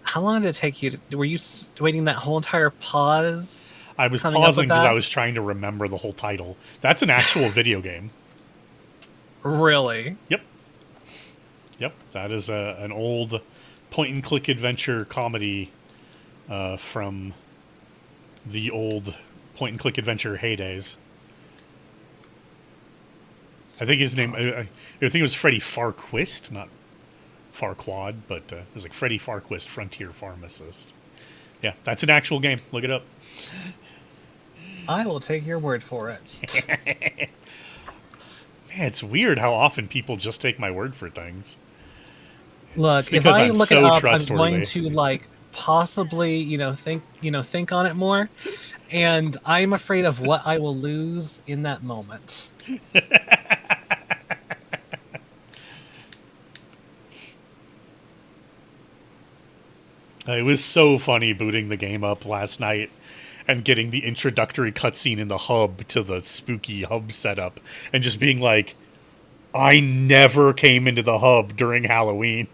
How long did it take you? Were you waiting that whole entire pause? I was pausing because I was trying to remember the whole title. That's an actual video game. Really? Yep. Yep, that is an old point-and-click adventure comedy from the old point-and-click adventure heydays. I think his name, I think it was Freddy Farquist, not Farquaad, but it was like Freddy Farquist, Frontier Pharmacist. Yeah, that's an actual game. Look it up. I will take your word for it. Man, it's weird how often people just take my word for things. Look, if I look it up, I'm going to like possibly, think on it more, and I'm afraid of what I will lose in that moment. It was so funny booting the game up last night and getting the introductory cutscene in the hub to the spooky hub setup and just being like, I never came into the hub during Halloween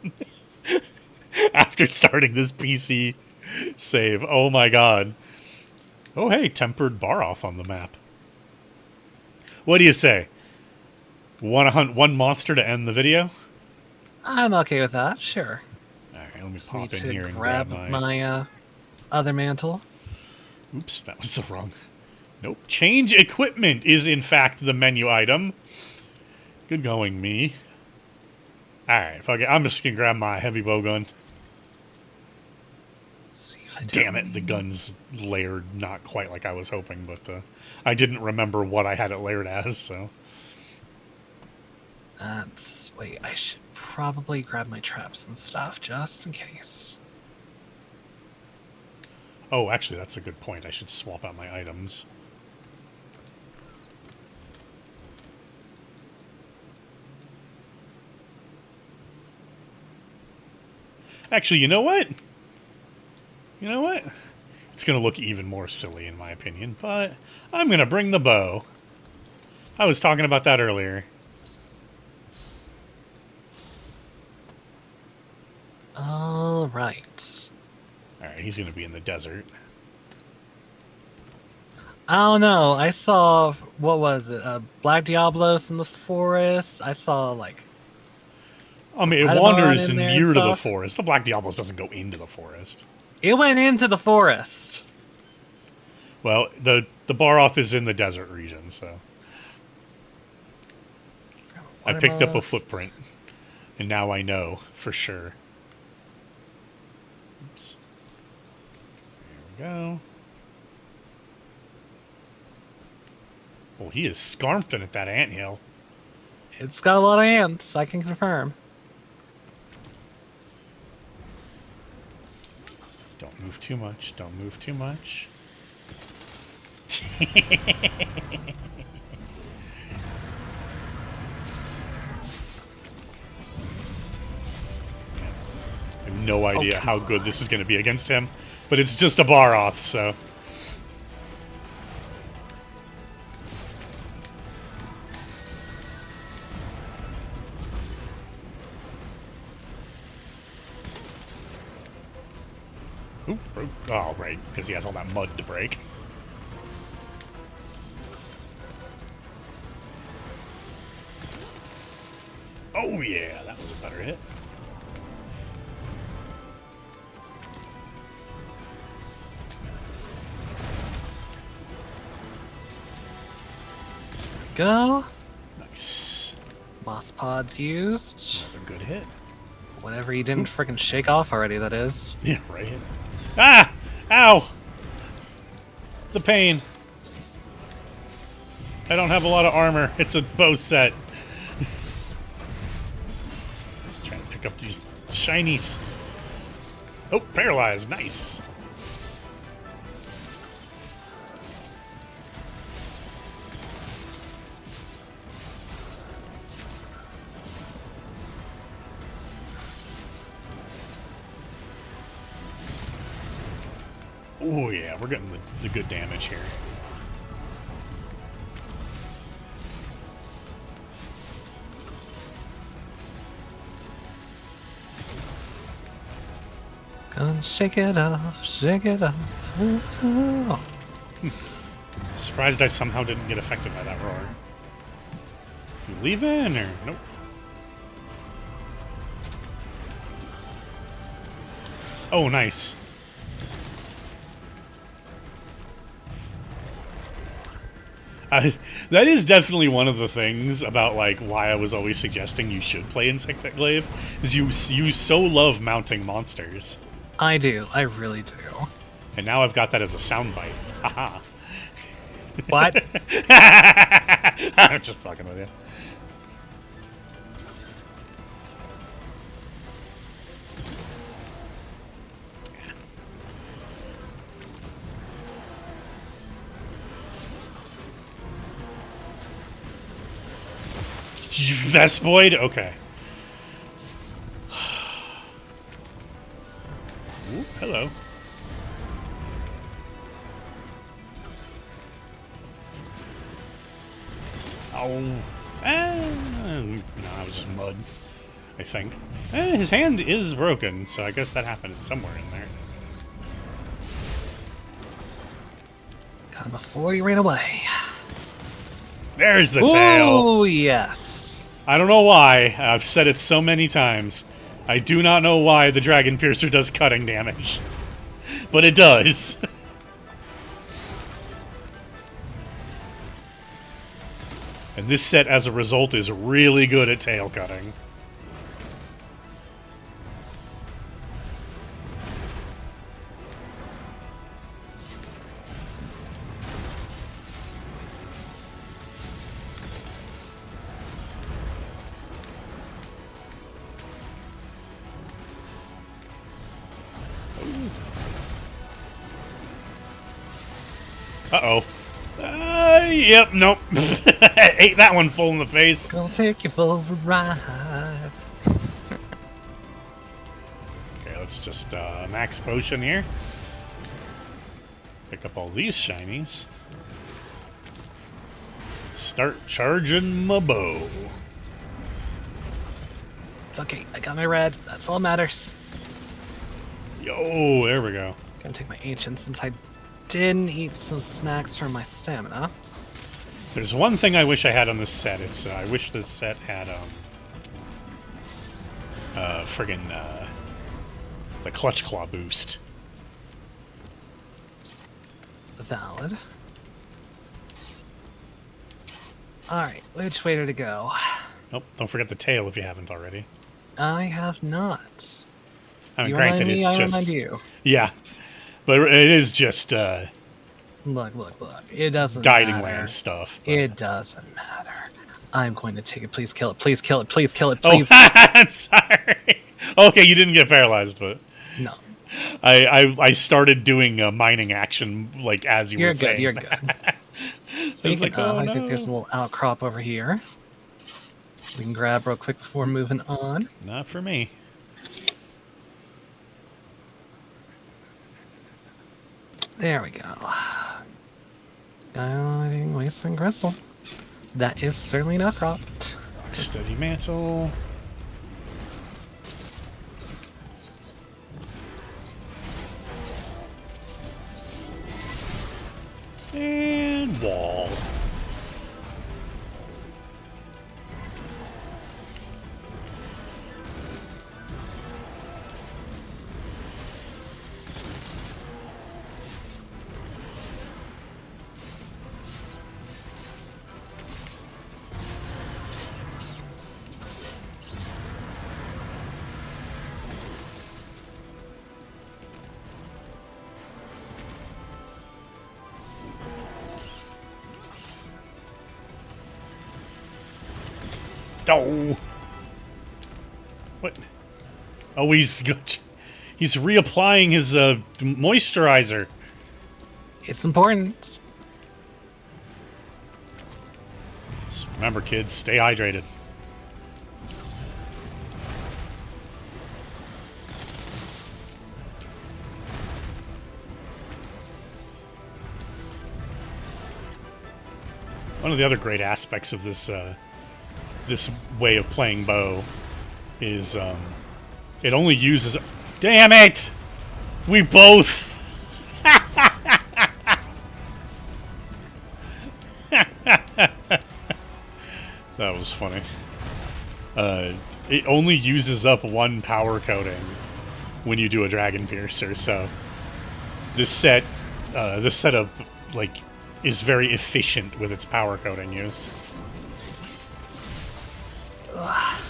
after starting this PC save. Oh my god. Oh hey, tempered Baroth on the map. What do you say? Want to hunt one monster to end the video? I'm okay with that, sure. Alright, let me Just pop need in here to and grab my other mantle. Oops, that was the wrong... Nope. Change equipment is, in fact, the menu item. Good going, me. Alright, fuck it. I'm just gonna grab my heavy bow gun. See if I Damn it, the gun's layered not quite like I was hoping, but I didn't remember what I had it layered as, so... Wait, I should probably grab my traps and stuff, just in case. Oh, actually, that's a good point. I should swap out my items. Actually, you know what? You know what? It's going to look even more silly, in my opinion, but I'm going to bring the bow. I was talking about that earlier. All right. Alright, he's going to be in the desert. I don't know. I saw, what was it? Black Diablos in the forest. I saw, like... I mean, it Redmon wanders in there near and to the stuff. forest. The Black Diablos doesn't go into the forest. It went into the forest. Well, the Baroth is in the desert region, so... I picked up a footprint, and now I know for sure. Oops. There we go. Oh, he is scarfing at that anthill. It's got a lot of ants, I can confirm. Don't move too much. Don't move too much. I have no idea how good this is going to be against him, but it's just a Baroth, so... Ooh, broke. Oh, right, because he has all that mud to break. Oh, yeah, that was a better hit. Go. Nice. Moss pods used. Another good hit. Whatever you didn't freaking shake off already, that is. Yeah, right. Ah! Ow! It's a pain. I don't have a lot of armor. It's a bow set. Just trying to pick up these shinies. Oh, paralyzed. Nice. Oh, yeah, we're getting the good damage here. Gonna shake it off, shake it off. Ooh. Surprised I somehow didn't get affected by that roar. You leaving or nope? Oh, nice. That is definitely one of the things about like why I was always suggesting you should play Insectglaive, is you so love mounting monsters. I do, I really do. And now I've got that as a soundbite. Haha. What? I'm just fucking with you. Vespoid? Okay. Ooh, hello. Oh. No, it was just mud, I think. His hand is broken, so I guess that happened somewhere in there. Got him before he ran away. There's the tail! Oh, yes. I don't know why. I've said it so many times. I do not know why the Dragon Piercer does cutting damage. But it does. And this set, as a result, is really good at tail cutting. Uh-oh. Yep, nope. Ate that one full in the face. Gonna take you for a ride. Okay, let's just max potion here. Pick up all these shinies. Start charging my bow. It's okay, I got my red. That's all that matters. Yo, there we go. Gonna take my ancient since I didn't eat some snacks for my stamina. There's one thing I wish I had on this set. It's I wish this set had the clutch claw boost. Valid. Alright, which way to go? Oh, don't forget the tail if you haven't already. I have not. I mean, You granted, remind me, it's I just remind you. yeah, but it is just Look. It doesn't guiding matter. land stuff. But... It doesn't matter. I'm going to take it. Please kill it. Please kill it. Please kill it. Oh, Please. I'm sorry. Okay, you didn't get paralyzed, but No. I started doing a mining action like as you You're were good. saying. You're good. Speaking like, of, oh, I no. think there's a little outcrop over here. We can grab real quick before moving on. Not for me. There we go. Wasteland crystal. That is certainly an outcrop. Steady mantle. And wall. Oh. What? Oh, he's good. He's reapplying his moisturizer. It's important. So remember, kids, stay hydrated. One of the other great aspects of this this way of playing bow is it only uses. Damn it! We both. That was funny. It only uses up one power coating when you do a dragon piercer, so this setup like is very efficient with its power coating use. Oh,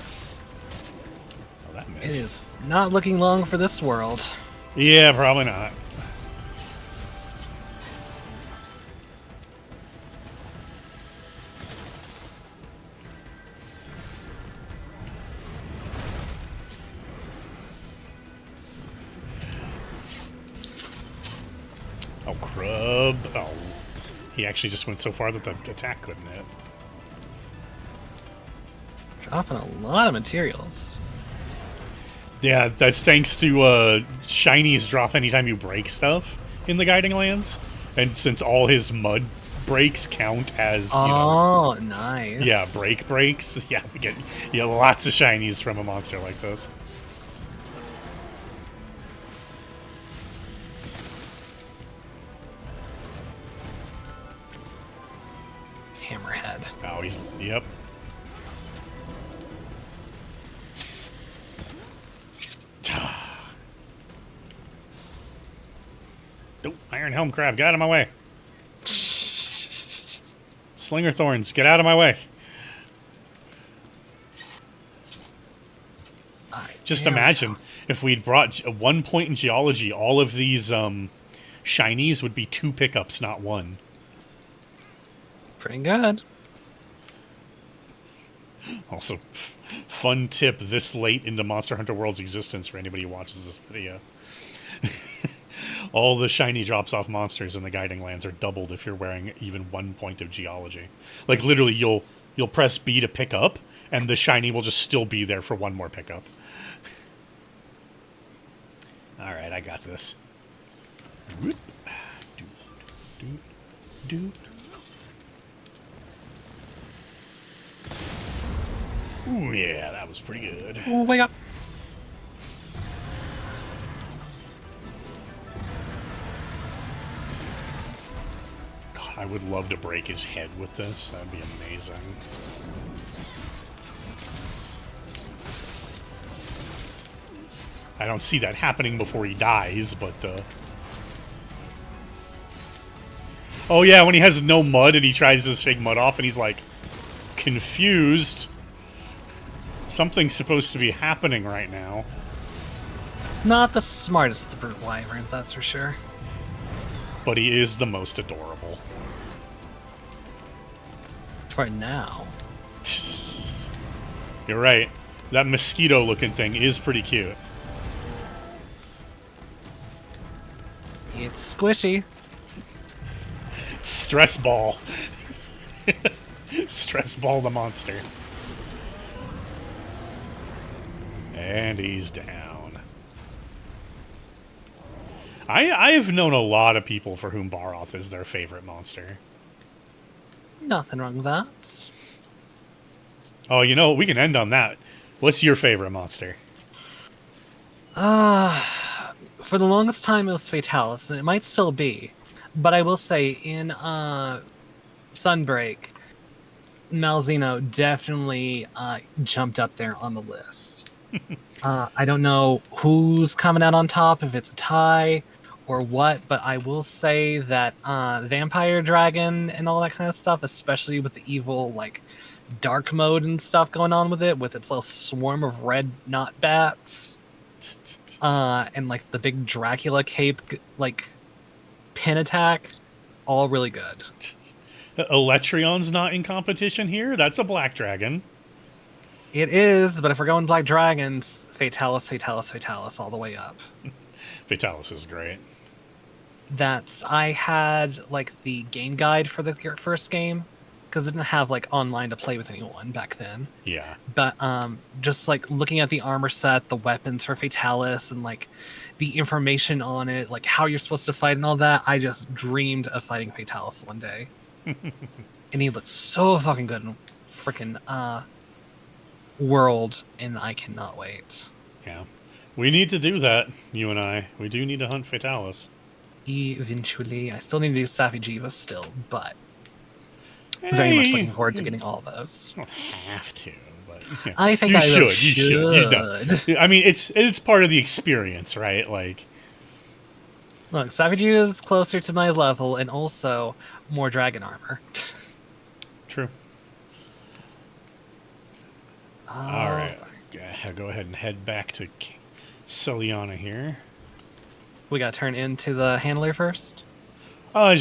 that It missed. is not looking long for this world. Yeah, probably not. Oh, crub. Oh. He actually just went so far that the attack couldn't hit. Dropping a lot of materials. Yeah, that's thanks to shinies drop anytime you break stuff in the Guiding Lands. And since all his mud breaks count as, you know... Oh, nice. Yeah, breaks. Yeah, we get lots of shinies from a monster like this. Hammerhead. Oh, he's... Yep. Oh, Iron Helm Crab, get out of my way. Slinger Thorns, get out of my way. Just There we go. imagine if we'd brought 1 point in geology, all of these shinies would be 2 pickups, not 1. Pretty good. Also, fun tip this late into Monster Hunter World's existence for anybody who watches this video. All the shiny drops off monsters in the Guiding Lands are doubled if you're wearing even 1 point of geology. Like, literally, you'll press B to pick up, and the shiny will just still be there for 1 more pickup. Alright, I got this. Whoop. Doot, doot, doot. Ooh, yeah, that was pretty good. Oh, wake up. God, I would love to break his head with this. That'd be amazing. I don't see that happening before he dies, but, oh yeah, when he has no mud and he tries to shake mud off and he's, like, confused. Something's supposed to be happening right now. Not the smartest of the brute wyverns, that's for sure. But he is the most adorable. Right now. You're right. That mosquito-looking thing is pretty cute. It's squishy. Stress ball. Stress ball the monster. And he's down. I've known a lot of people for whom Baroth is their favorite monster. Nothing wrong with that. Oh, you know, we can end on that. What's your favorite monster? For the longest time it was Fatalis, and it might still be. But I will say, in Sunbreak, Malzeno definitely jumped up there on the list. I don't know who's coming out on top, if it's a tie or what, but I will say that Vampire Dragon and all that kind of stuff, especially with the evil, like, dark mode and stuff going on with it, with its little swarm of red knot bats, and, like, the big Dracula cape, like, pin attack, all really good. Electrion's not in competition here? That's a black dragon. It is, but if we're going Black Dragons, Fatalis, Fatalis, Fatalis all the way up. Fatalis is great. I had, like, the game guide for the first game, because it didn't have, like, online to play with anyone back then. Yeah. But just, like, looking at the armor set, the weapons for Fatalis, and, like, the information on it, like, how you're supposed to fight and all that, I just dreamed of fighting Fatalis one day. And he looks so fucking good in freaking World, and I cannot wait. Yeah. We need to do that, you and I. We do need to hunt Fatalis. Eventually. I still need to do Safi Jiva still, but very much looking forward to getting all those. You don't have to, but yeah. I think you I should. really You should. You know. I mean, it's part of the experience, right? Like, look, Safi Jiva is closer to my level, and also more dragon armor. True. All right, go ahead and head back to Celiana here. We gotta turn into the handler first. I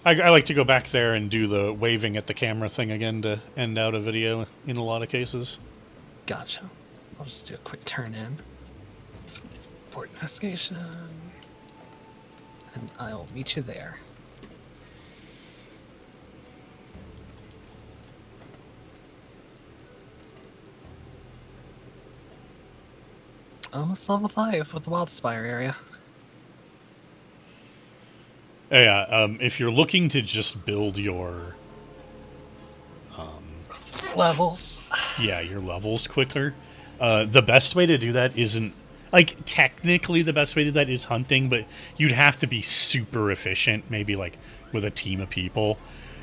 like to go back there and do the waving at the camera thing again to end out a video in a lot of cases. Gotcha. I'll just do a quick turn in. Port investigation. And I'll meet you there. Almost level 5 with the Wildspire area. Yeah, if you're looking to just build your levels. Yeah, your levels quicker. The best way to do that isn't, like, technically the best way to do that is hunting, but you'd have to be super efficient, maybe like with a team of people,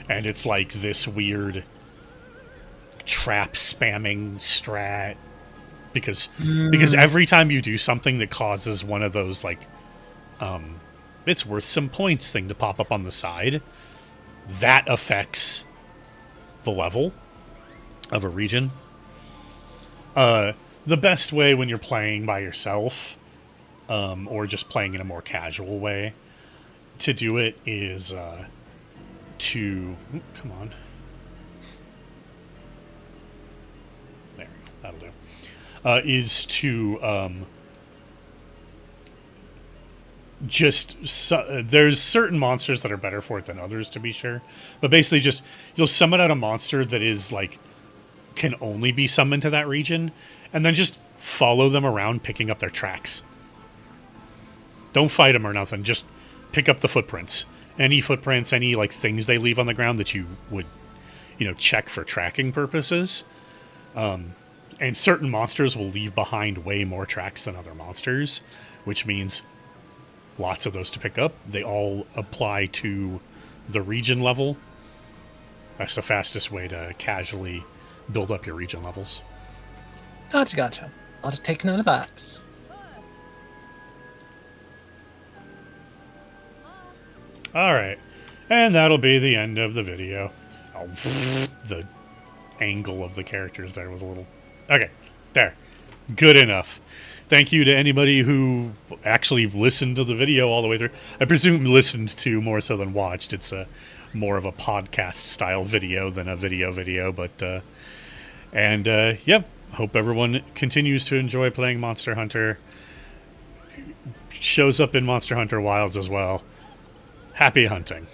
and it's like this weird trap spamming strat because every time you do something that causes one of those, like, it's worth some points thing to pop up on the side, that affects the level of a region. the best way when you're playing by yourself, or just playing in a more casual way, to do it is come on. There, that'll do. Is to there's certain monsters that are better for it than others, to be sure. But basically, just you'll summon out a monster that is like can only be summoned to that region, and then just follow them around, picking up their tracks. Don't fight them or nothing. Just pick up the footprints. Any footprints, any like things they leave on the ground that you would, check for tracking purposes. And certain monsters will leave behind way more tracks than other monsters, which means lots of those to pick up. They all apply to the region level. That's the fastest way to casually build up your region levels. Gotcha. I'll just take note of that. Alright. And that'll be the end of the video. Oh, the angle of the characters there was a little... Okay, there. Good enough. Thank you to anybody who actually listened to the video all the way through. I presume listened to more so than watched. It's more of a podcast-style video than a video, but... yep. Hope everyone continues to enjoy playing Monster Hunter. Shows up in Monster Hunter Wilds as well. Happy hunting.